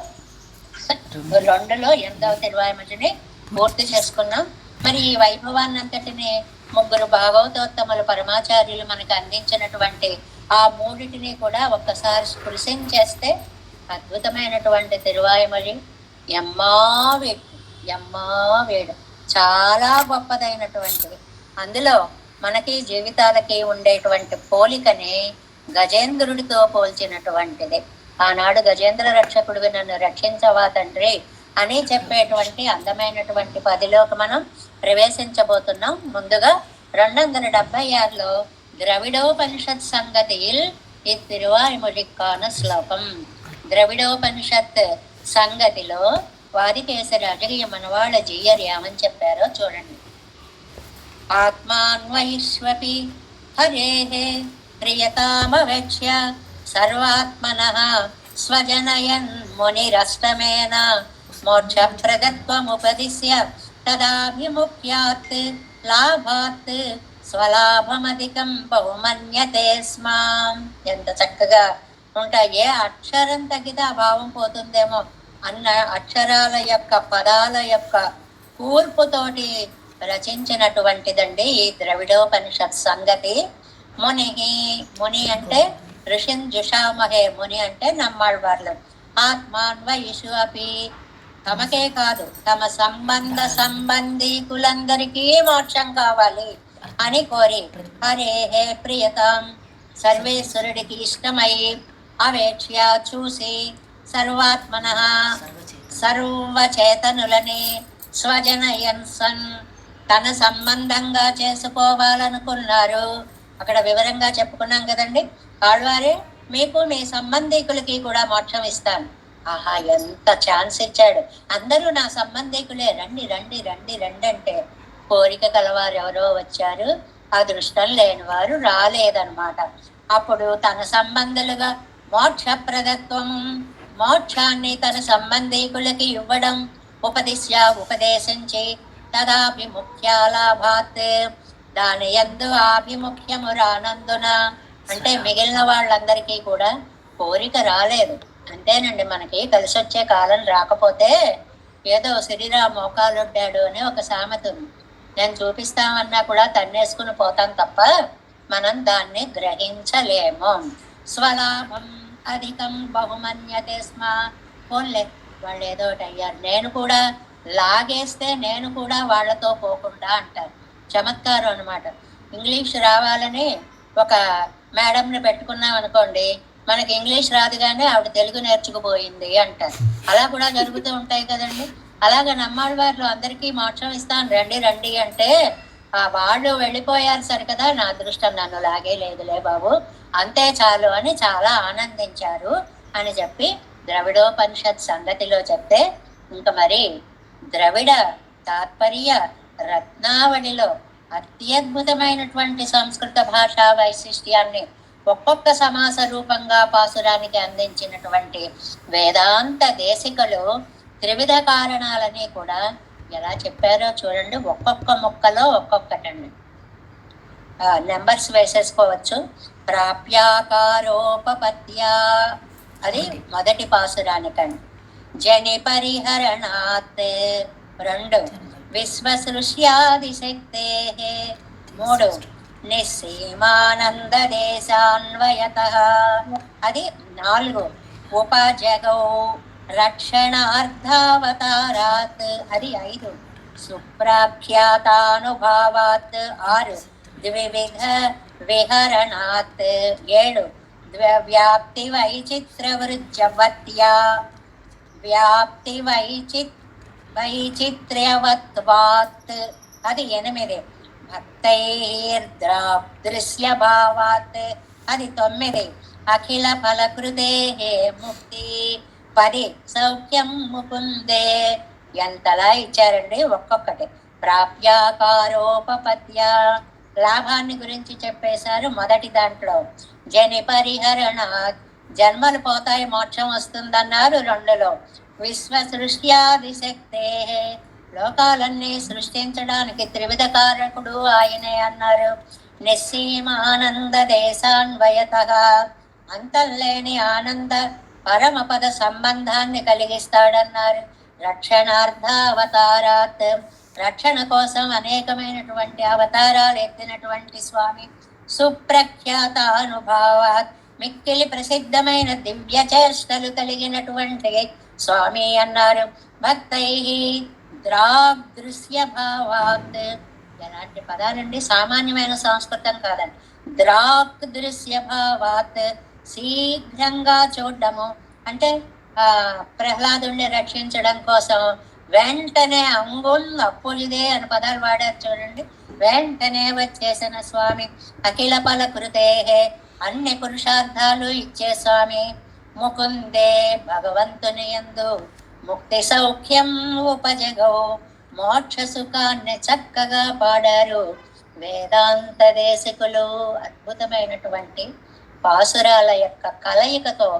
[SPEAKER 1] 2లో 8వ తిరువాయిమొழிని పూర్తి చేసుకున్నాం. మరి ఈ వైభవాన్ని అంతటిని ముగ్గురు భాగవతోత్తములు పరమాచార్యులు మనకు అందించినటువంటి ఆ మూడిటిని కూడా ఒక్కసారి స్పృశం చేస్తే అద్భుతమైనటువంటి తిరువాయిమొഴി ఎమ్మావేడు ఎమ్మావేడు చాలా గొప్పదైనటువంటిది. అందులో మనకి జీవితాలకి ఉండేటువంటి పోలికని గజేంద్రుడితో పోల్చినటువంటిది. ఆనాడు గజేంద్ర రక్షకుడివి నన్ను రక్షించవా తండ్రి అని చెప్పేటువంటి అందమైనటువంటి 10లోకి మనం ప్రవేశించబోతున్నాం. ముందుగా 276లో ద్రవిడోపనిషత్ సంగతిயில் ఇత్తిరువాయిమొழிக்கான శ్లోకం. ద్రవిడోపనిషత్ సంగతిలో వాదికేసరి అజగియ మనవాళ్ళ జీయర్ ఏమని చెప్పారో చూడండి. ఆత్మాన్వయిష్వపి హరేః ప్రియతామవేక్ష్య సర్వాత్మనః స్వజనయన్ మునిరష్టమేన మోక్షప్రదత్వముపదిశ్య తదాభిముఖ్యాత్ లాభాత్ స్వలాభమధికం బహుమన్యతే స్మాం. ఎంత చక్కగా ఉంటాయి. అక్షరం తగ్గితే ఆ భావం పోతుందేమో అన్న అక్షరాల యొక్క పదాల యొక్క కూర్పుతోటి రచించినటువంటిదండి ఈ ద్రవిడోపనిషత్ సంగతి. ముని అంటే ఋషిన్ జుషామహే, ముని అంటే నమ్మాళ్వార్లు. ఆత్మాన్వయిషు అపి, తమకే కాదు తమ సంబంధీకులందరికీ మోక్షం కావాలి అని కోరి హరేహే ప్రియతాం, సర్వేశ్వరుడికి ఇష్టమై అవేక్ష్య చూసి సర్వాత్మన సర్వచేతనులని స్వజనయన్ సన్ తన సంబంధంగా చేసుకోవాలనుకున్నారు. అక్కడ వివరంగా చెప్పుకున్నాం కదండి. ఆళ్వారే మీకు మీ సంబంధికులకి కూడా మోక్షం ఇస్తాను. ఆహా, ఎంత ఛాన్స్ ఇచ్చాడు. అందరూ నా సంబంధికులే, రండి రండి రండి రండి అంటే కోరిక కలవారు ఎవరో వచ్చారు, అదృష్టం లేని వారు రాలేదన్నమాట. అప్పుడు తన సంబంధులుగా మోక్షప్రదత్వం, మోక్షాన్ని తన సంబంధికులకి ఇవ్వడం, ఉపదేశించి తదాభిముఖ్యాలాభాత్ దాని యందు ఆభిముఖ్యము రానందున, అంటే మిగిలిన వాళ్ళందరికీ కూడా కోరిక రాలేదు. అంతేనండి, మనకి కలిసి వచ్చే కాలం రాకపోతే ఏదో సిరిరా మోకాలుడ్డాడు అని ఒక సామెత ఉంది. నేను చూపిస్తామన్నా కూడా తన్నేసుకుని పోతాం తప్ప మనం దాన్ని గ్రహించలేము. స్వలాభం అధికం బహుమన్యతే స్మ. పోన్లే, వాళ్ళు ఏదో ఒకటి అయ్యారు, నేను కూడా లాగేస్తే నేను కూడా వాళ్ళతో పోకుండా అంటారు. చమత్కారం అనమాట. ఇంగ్లీష్ రావాలని ఒక మేడంని పెట్టుకున్నాం అనుకోండి, మనకి ఇంగ్లీష్ రాదు కానీ ఆవిడ తెలుగు నేర్చుకుపోయింది అంటారు. అలా కూడా జరుగుతూ ఉంటాయి కదండి. అలాగే నమ్మాళ్ళవారు అందరికీ మోక్షం ఇస్తాను రండి రండి అంటే వాళ్ళు వెళ్ళిపోయారు సరికదా, నా అదృష్టం నన్ను లాగే లేదులే బాబు, అంతే చాలు అని చాలా ఆనందించారు అని చెప్పి ద్రవిడోపనిషత్ సంగతిలో చెప్తే, ఇంకా మరి ద్రవిడ తాత్పర్య రత్నావళిలో అత్యద్భుతమైనటువంటి సంస్కృత భాషా వైశిష్ట్యాన్ని ఒక్కొక్క సమాస రూపంగా పాసురానికి అందించినటువంటి వేదాంత దేశికలు త్రివిధ కారణాలని కూడా ఎలా చెప్పారో చూడండి. ఒక్కొక్క ముక్కలో ఒక్కొక్కటండి. నెంబర్స్ వేసేసుకోవచ్చు. ప్రాప్యాకారోపపత్య అది మొదటి పాసురానికండి. జని పరిహరణాత్ 2, విశ్వసృష్యాదిశక్తే 3, నిస్సీమానంద దేశాన్వయతః అది 4, ఉపజగౌ రక్షణార్థావతారాత్ అది 5, సుప్రాఖ్యాతానుభావాత్ 6, ద్వివిధ విహరణాత్ 7, వ్యాప్తి వైచిత్రవృజ్జవత్యా వ్యాప్తి వైచిత్ర్యవత్వాత్ అది 8, భక్తైర్దృశ్యభావాత్ అది 9, అఖిల ఫలకృతే ముక్తి 10, సౌఖ్యం ముకుందే. ఎంతలా ఇచ్చారండి ఒక్కొక్కటి. ప్రాప్యాకారోపపత్య లాభాన్ని గురించి చెప్పేశారు మొదటి దాంట్లో. జని పరిహరణ జన్మలు పోతాయి మోక్షం వస్తుందన్నారు 2లో. విశ్వ సృష్ట్యాదిశక్తే లోకాలన్నీ సృష్టించడానికి త్రివిధ కారకుడు ఆయనే అన్నారు. నిస్సీమానంద దేశాన్వయతః అంతం లేని ఆనంద పరమపద సంబంధాన్ని కలిగిస్తాడన్నారు. రక్షణార్థావతారాత్, రక్షణ కోసం అనేకమైనటువంటి అవతారాలు ఎత్తినటువంటి స్వామి. సుప్రఖ్యాత అనుభావాత్, మిక్కిలి ప్రసిద్ధమైన దివ్య చేష్టలు కలిగినటువంటి స్వామి అన్నారు. భక్తై దృశ్య భావాత్, ఎలాంటి పదాలండి, సామాన్యమైన సంస్కృతం కాదండి. దృశ్య భావాత్, శీఘ్రంగా చూడడము అంటే ప్రహ్లాదుని రక్షించడం కోసం వెంటనే అప్పులిదే అని పదాలు వాడారు చూడండి. వెంటనే వచ్చేసిన స్వామి. అఖిల ఫలకృతే, అన్ని పురుషార్థాలు ఇచ్చే స్వామి. ముకుందే, భగవంతుని యందు ముక్తి సౌఖ్యం ఉపజగౌ, మోక్ష సుఖాన్ని చక్కగా పాడారు వేదాంత దేశికులు. అద్భుతమైనటువంటి పాసురాల యొక్క కలయికతో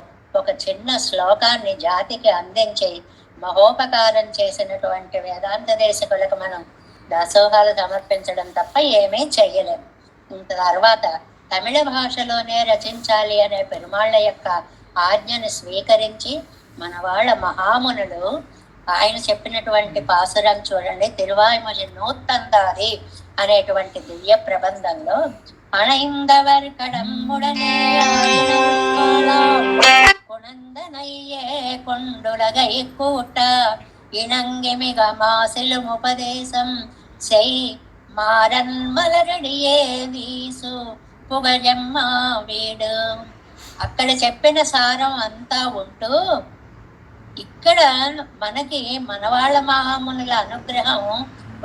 [SPEAKER 1] ఒక చిన్న శ్లోకాన్ని జాతికి అందించి మహోపకారం చేసినటువంటి వేదాంత దేశికులకు మనం దాసోహాలు సమర్పించడం తప్ప ఏమీ చెయ్యలేము. తర్వాత తమిళ భాషలోనే రచించాలి అనే పెరుమాళ్ళ యొక్క ఆజ్ఞను స్వీకరించి మన వాళ్ళ మహామునులు ఆయన చెప్పినటువంటి పాసురం చూడండి. తిరువాయిమొഴി నూత్తందారి అనేటువంటి దివ్య ప్రబంధంలో அணைந்தவர் கடம்புடனே குணந்தனையே கொண்டுலகை கூட்ட இணங்கி மிக மாசிலும் உபதேசம் செய் மாறன் మలరడియే వీసు పుగజమ్మ వీడు. అక్కడ చెప్పిన సారం అంతా ఉంటూ ఇక్కడ మనకి మనవాళ్ళ మహామునుల అనుగ్రహం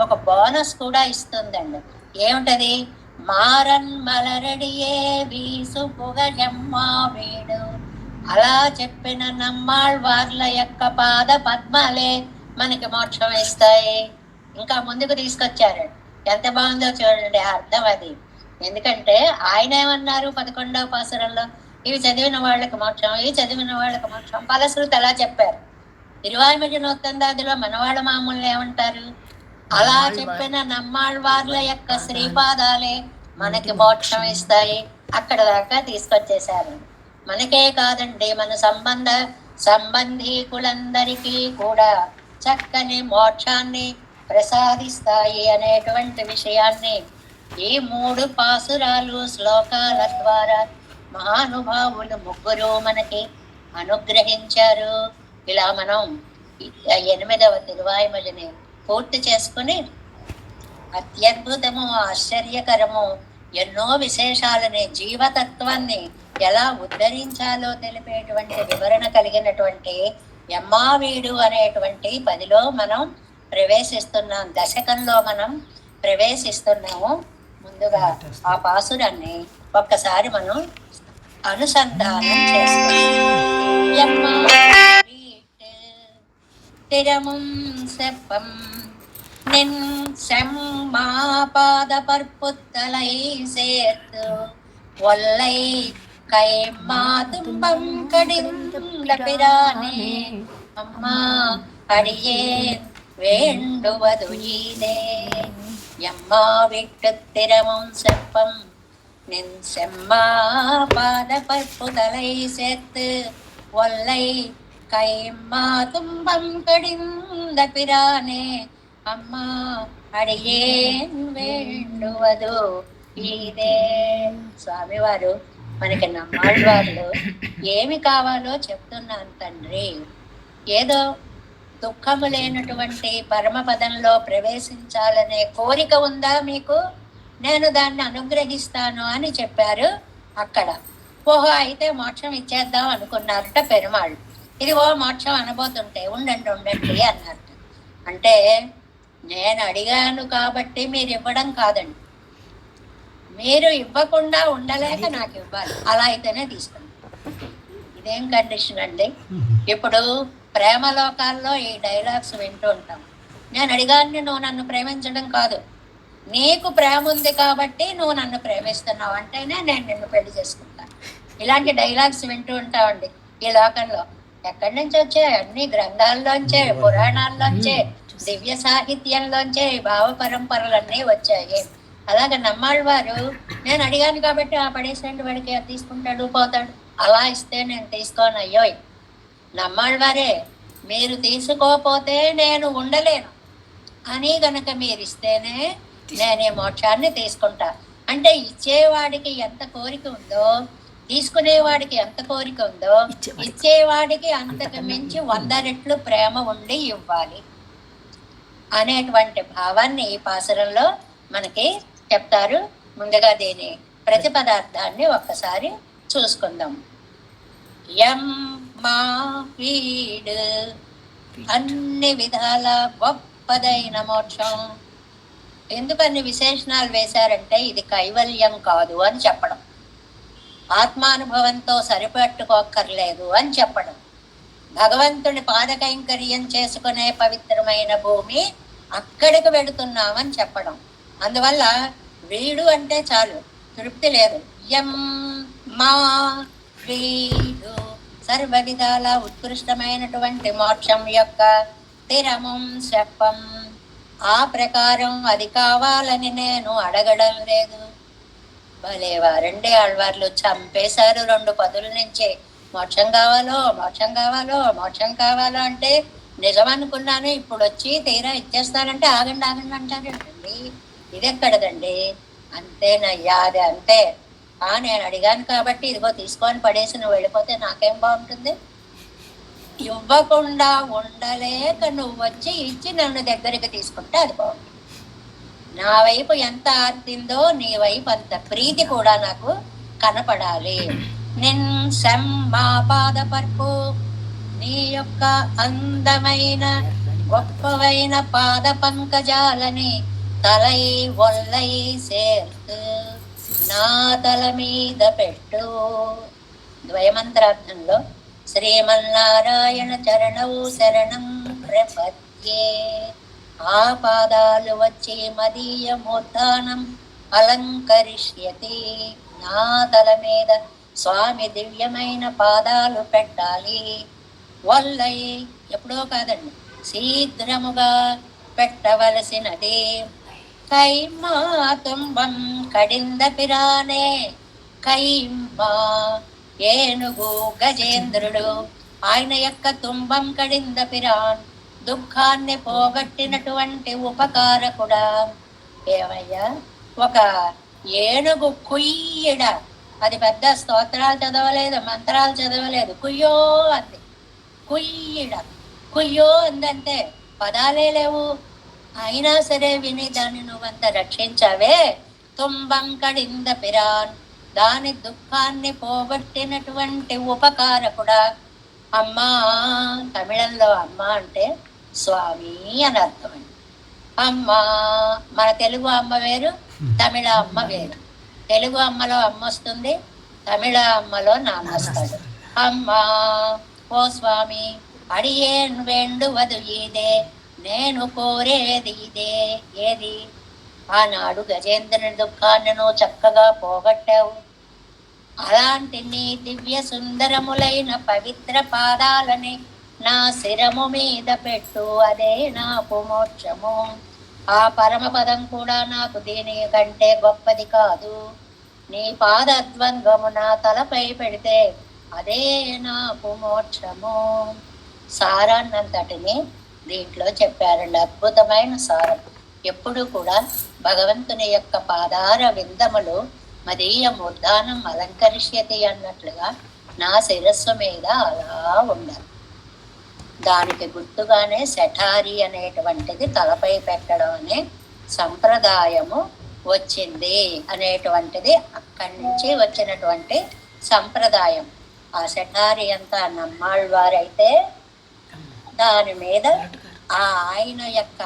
[SPEAKER 1] ఒక బోనస్ కూడా ఇస్తుందండి. ఏమిటది? మారన్ మలరడియే వీసు పుగజమ్మ వీడు. అలా చెప్పిన నమ్మాళ్వార్ల యొక్క పాద పద్మాలే మనకి మోక్షం ఇస్తాయి. ఇంకా ముందుకు తీసుకొచ్చారు. ఎంత బాగుందో చూడండి అర్థం అది. ఎందుకంటే ఆయన ఏమన్నారు 11వ పాసురంలో, ఇవి చదివిన వాళ్ళకి మోక్షం, ఇవి చదివిన వాళ్ళకి మోక్షం. ఫలశ్రుతి అలా చెప్పారు. తిరువాయిమొഴി నూత్తందాదిలో మనవాళ్ళ మామూలు ఏమంటారు? అలా చెప్పిన నమ్మాళ్వార్ల యొక్క శ్రీపాదాలే మనకి మోక్షం ఇస్తాయి. అక్కడ దాకా తీసుకొచ్చేశారు. మనకే కాదండి, మన సంబంధీకులందరికీ కూడా చక్కని మోక్షాన్ని ప్రసాదిస్తాయి అనేటువంటి విషయాన్ని ఈ 3 పాసురాలు శ్లోకాల ద్వారా మహానుభావులు ముగ్గురు మనకి అనుగ్రహించారు. ఇలా మనం 8వ తిరువాయిమొഴിని పూర్తి చేసుకుని అత్యద్భుతము, ఆశ్చర్యకరము, ఎన్నో విశేషాలని, జీవతత్వాన్ని ఎలా ఉద్ధరించాలో తెలిపేటువంటి వివరణ కలిగినటువంటి ఎమ్మావీడు అనేటువంటి 10లో మనం ప్రవేశిస్తున్నాం, దశకంలో మనం ప్రవేశిస్తున్నాము. ముందుగా ఆ పాసురాన్ని ఒక్కసారి మనం అనుసంధానం చేసుకుంటాం. திறமும் செப்பம் நின் செம்மாபாத பற்புத்தலை சேர்த்து ஒல்லை கை மாதும்பம் கடிந்த பிரானே அம்மா அடியேன் வேண்டுவது ஈதே. எம்மா விட்டு திறமும் செப்பம் நின் செம்மா பாத பற்புதலை சேர்த்து ஒல்லை కైమ్మా తుంబం కడింద పిరానే అమ్మా అడియేన్ వేండువదు ఇదే. స్వామివారు మనకి నమ్మాళ్వార్లు ఏమి కావాలో చెప్తున్నాను తండ్రి. ఏదో దుఃఖము లేనటువంటి పరమపదంలో ప్రవేశించాలనే కోరిక ఉందా మీకు? నేను దాన్ని అనుగ్రహిస్తాను అని చెప్పారు అక్కడ. ఓహో, అయితే మోక్షం ఇచ్చేద్దాం అనుకున్నారట పెరుమాళ్ళు. ఇదిగో మోక్షం అనబోతుంటే ఉండండి అన్నారు. అంటే నేను అడిగాను కాబట్టి మీరు ఇవ్వడం కాదండి, మీరు ఇవ్వకుండా ఉండలేక నాకు ఇవ్వాలి, అలా అయితేనే తీసుకుంటాం. ఇదేం కండిషన్ అండి? ఇప్పుడు ప్రేమలోకాల్లో ఈ డైలాగ్స్ వింటూ ఉంటాం. నేను అడిగాను, నువ్వు నన్ను ప్రేమించడం కాదు, నీకు ప్రేమ ఉంది కాబట్టి నువ్వు నన్ను ప్రేమిస్తున్నావు అంటేనే నేను నిన్ను పెళ్లి చేసుకుంటాను. ఇలాంటి డైలాగ్స్ వింటూ ఉంటామండి ఈ లోకంలో. ఎక్కడి నుంచి వచ్చాయి? అన్ని గ్రంథాల్లోంచే, పురాణాల్లోంచే, దివ్య సాహిత్యంలోంచే భావ పరంపరలన్నీ వచ్చాయి. అలాగే నమ్మాళ్వారు నేను అడిగాను కాబట్టి ఆ పడేసేంటి, వాడికి తీసుకుంటాడు పోతాడు, అలా ఇస్తే నేను తీసుకోను, అయ్యో నమ్మాళ్ళవారే మీరు తీసుకోపోతే నేను ఉండలేను అని గనక మీరు ఇస్తేనే నేను ఈ మోక్షాన్ని తీసుకుంటా. అంటే ఇచ్చేవాడికి ఎంత కోరిక ఉందో, తీసుకునేవాడికి ఎంత కోరిక ఉందో, ఇచ్చేవాడికి అంతకు మించి 100 రెట్లు ప్రేమ ఉండి ఇవ్వాలి అనేటువంటి భావాన్ని ఈ పాసురంలో మనకి చెప్తారు. ముందుగా దీని ప్రతిపదార్థాన్ని ఒక్కసారి చూసుకుందాం. యం మా వీడు అన్ని విధాల గొప్పదైన మోక్షం. ఎందుకు అన్ని విశేషణాలు వేశారంటే ఇది కైవల్యం కాదు అని చెప్పడం, ఆత్మానుభవంతో సరిపెట్టుకోక్కర్లేదు అని చెప్పడం, భగవంతుడి పాదకైంకర్యం చేసుకునే పవిత్రమైన భూమి అక్కడికి వెడుతున్నామని చెప్పడం. అందువల్ల వీడు అంటే చాలు, తృప్తి లేదు. యం మా వీడు సర్వ విధాల ఉత్కృష్టమైనటువంటి మోక్షం యొక్క స్థిరమం శప్పం. ఆ ప్రకారం అది కావాలని నేను అడగడం లేదు. భలేవారండి ఆళ్వార్లు, చంపేశారు 2 పదుల నుంచి. మోక్షం కావాలో మోక్షం కావాలో మోక్షం కావాలో అంటే నిజం అనుకున్నాను, ఇప్పుడు వచ్చి తీరా ఇచ్చేస్తానంటే ఆగండి ఆగండి అంటారండి. ఇది ఎక్కడదండి? అంతేనయ్యా, అది అంతే. నేను అడిగాను కాబట్టి ఇదిగో తీసుకొని పడేసి నువ్వు వెళ్ళిపోతే నాకేం బాగుంటుంది? ఇవ్వకుండా ఉండలేక నువ్వు వచ్చి ఇచ్చి నన్ను దగ్గరికి తీసుకుంటే అది బాగుంటుంది. నా వైపు ఎంత ఆర్తిందో నీ వైపు అంత ప్రీతి కూడా నాకు కనపడాలి. నిన్ మా పాదపర్పు, నీ యొక్క అందమైన గొప్పవైన పాద పంకజాలని తలై ఒల్లై సేర్తు నా తల మీద పెట్టు. ద్వయమంత్రార్థంలో శ్రీమన్నారాయణ చరణవు శరణం ప్రపద్యే. ఆ పాదాలు వచ్చి మదీయ మూర్ధానం అలంకరిష్యతి. నా తల మీద స్వామి దివ్యమైన పాదాలు పెట్టాలి. వల్లై ఎప్పుడో కాదండి, శీఘ్రముగా పెట్టవలసినది. కైమా తుంబం కడింద పిరానే. కైమా ఏనుగు గజేంద్రుడు, ఆయన యొక్క తుంబం కడింద పిరాన్, దుఃఖాన్ని పోగొట్టినటువంటి ఉపకారకుడా. ఏమయ్యా, ఒక ఏనుగు కుయ్యడ, అది పెద్ద స్తోత్రాలు చదవలేదు, మంత్రాలు చదవలేదు, కుయ్యో అంది. కుయ్యడ కుయ్యో అందంటే పదాలే లేవు, అయినా సరే విని దాన్ని నువ్వంత రక్షించావే. తుంబం కడింద పిరాన్, దాని దుఃఖాన్ని పోగొట్టినటువంటి ఉపకారకుడా. అమ్మా, తమిళంలో అమ్మ అంటే స్వామి అని అర్థం అండి. అమ్మ, మన తెలుగు అమ్మ వేరు, తమిళ అమ్మ వేరు. తెలుగు అమ్మలో అమ్మ వస్తుంది, తమిళ అమ్మలో నాన్న వస్తాడు. అమ్మా ఓ స్వామి, అడియేన్ వేండువదు ఇదే, నేను కోరేది ఇదే. ఏది? ఆనాడు గజేంద్రుని దుఃఖాన్ని నువ్వు చక్కగా పోగొట్టావు. అలాంటి నీ దివ్య సుందరములైన పవిత్ర పాదాలని నా శిరము మీద పెట్టు, అదే నాకు మోక్షము. ఆ పరమపదం కూడా నాకు దీని కంటే గొప్పది కాదు. నీ పాదద్వంద్వము నా తలపై పెడితే అదే నాకు మోక్షము. సారాన్నంతటిని దీంట్లో చెప్పారండి, అద్భుతమైన సారం. ఎప్పుడు కూడా భగవంతుని యొక్క పాదార విందములు మదీయ మూర్ధానం అలంకరిష్యతి అన్నట్లుగా నా శిరస్సు మీద అలా ఉండాలి. దానికి గుర్తుగానే శఠారి అనేటువంటిది తలపై పెట్టడం అనే సంప్రదాయము వచ్చింది అనేటువంటిది అక్కడి నుంచి వచ్చినటువంటి సంప్రదాయం. ఆ శఠారి అంతా నమ్మాళ్ళవారైతే దాని మీద ఆ ఆయన యొక్క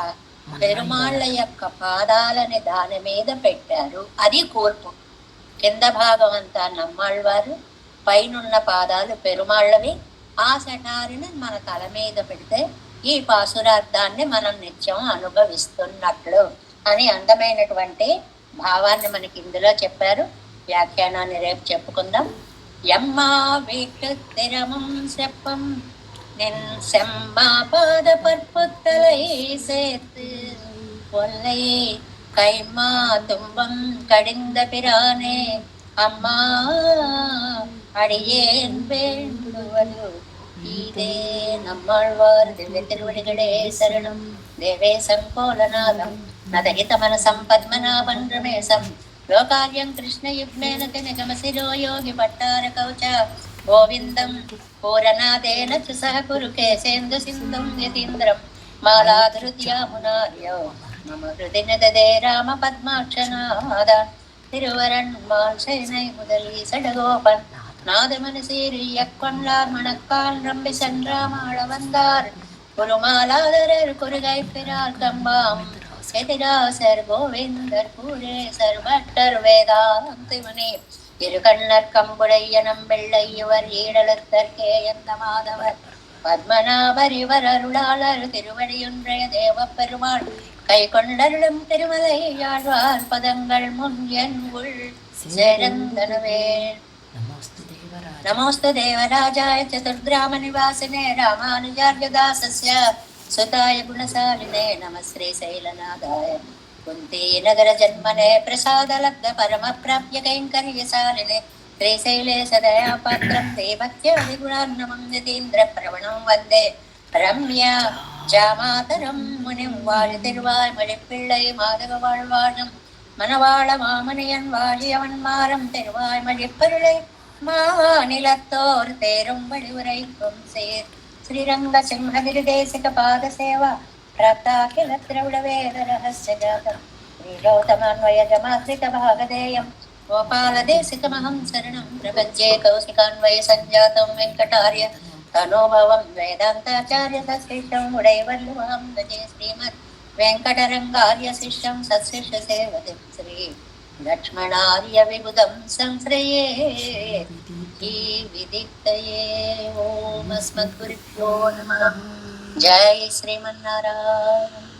[SPEAKER 1] పెరుమాళ్ళ యొక్క పాదాలని దాని మీద పెట్టారు. అది కూర్పు. కింద భాగం అంతా నమ్మాళ్ళవారు, పైనున్న పాదాలు పెరుమాళ్ళవి. ఆ శఠారిని మన తల మీద పెడితే ఈ పాసురార్థాన్ని మనం నిత్యం అనుభవిస్తున్నట్లు అని అందమైనటువంటి భావాన్ని మనకి ఇందులో చెప్పారు. వ్యాఖ్యానాన్ని రేపు చెప్పుకుందాం. యమ్మా వీటు స్థిరమం సెప్పం నిన్ సెమ్మా పాద పర్పుత్తలై సేత్ ఒల్లై கைமா துன்பம் கடிந்த பிரானே அம்மா அடியேன் வேண்டுவது இதே நம்மாழ்வார் திவ்ய திருவடிகளே சரணம். தேவே சங்கோலநாதம் நதகிதமனசம் பத்மநாபன் ரமேசம் లోకార్యం కృష్ణయుగ్మేన నిగమశిరో యోగి పట్టార కౌచ గోవిందం పూరనాదేన చ సహ కురు కేశేందు సింధుం యతీంద్రం మాలాధృత్యామునార్యో మమ హృది నిదదే రామ పద్మాక్షనాద తిరువరన్మాల్ శయனை முதலி சடகோபன் நாதமனு சீரியக்கொண்டார் மணக்கால் நம்பி சென்றாமாள வந்தார் குருமாலாதரர் குறுகை பிறார் கம்பாம் எதிராசர் கோவிந்தர் பூரே சர்வட்டர் வேதாந்திமணி இருகண்ணர் கம்புடையனம் வெள்ளையவர் ஈடலத்தற்கே எந்த மாதவர் பத்மநாபர் இவர் அருளாளர் திருவடியொன்றைய தேவ பெருமாள் கை கொண்டருளும் திருமலை ஆழ்வார் பதங்கள் முன் என் உள் சேர்ந்தனவே. नमोस्तु देवराजाय चतुर्ग्राम निवासिने रामानुजार्यदासस्य सुताय गुणशालिने नमः श्रीशैलनाथाय कुन्ती नगर जन्मने प्रसादलब्ध परम प्राप्य कैङ्कर्यशालिने श्रीशैले सदया पात्रं देवत्यादिगुणार्णवं यतीन्द्र प्रवणं वन्दे रम्या जामातरं मुनिं वाழிதிருவாய் மழிப்பிள்ளை மாதவ வாழ்வானம் மணவாள மாமணியன் வாழியவன்மாரம் திருவாய் மழிப்பருளை மாநிலத்தோர் தேரும் வழிவுரைக்கும் சேர் ஸ்ரீரங்க சிம்ஹகிரிதேசிக பாத சேவா பிராப்தாகில திரவிட வேத ரகஸ்ய ஜாதம் ஸ்ரீகௌதமான்வயஜமாத்ரித பாகதேயம் கோபால தேசிகமஹம் சரணம் பிரபத்யே கௌசிகான்வய சஞ்சாதம் வெங்கடார்ய தனோபவம் வேதாந்தாச்சார்ய சசிஷ்டம் உடைவல்லுவம் தஜே ஸ்ரீமத் வெங்கடரங்கார்ய சிஷ்யம் சசிஷ்ய சேவதி ஸ்ரீ लक्ष्मणार्य विबुधं संश्रये विदितये. ओम अस्मद्गुरुभ्यो नमः. जय श्रीमन्नारायण.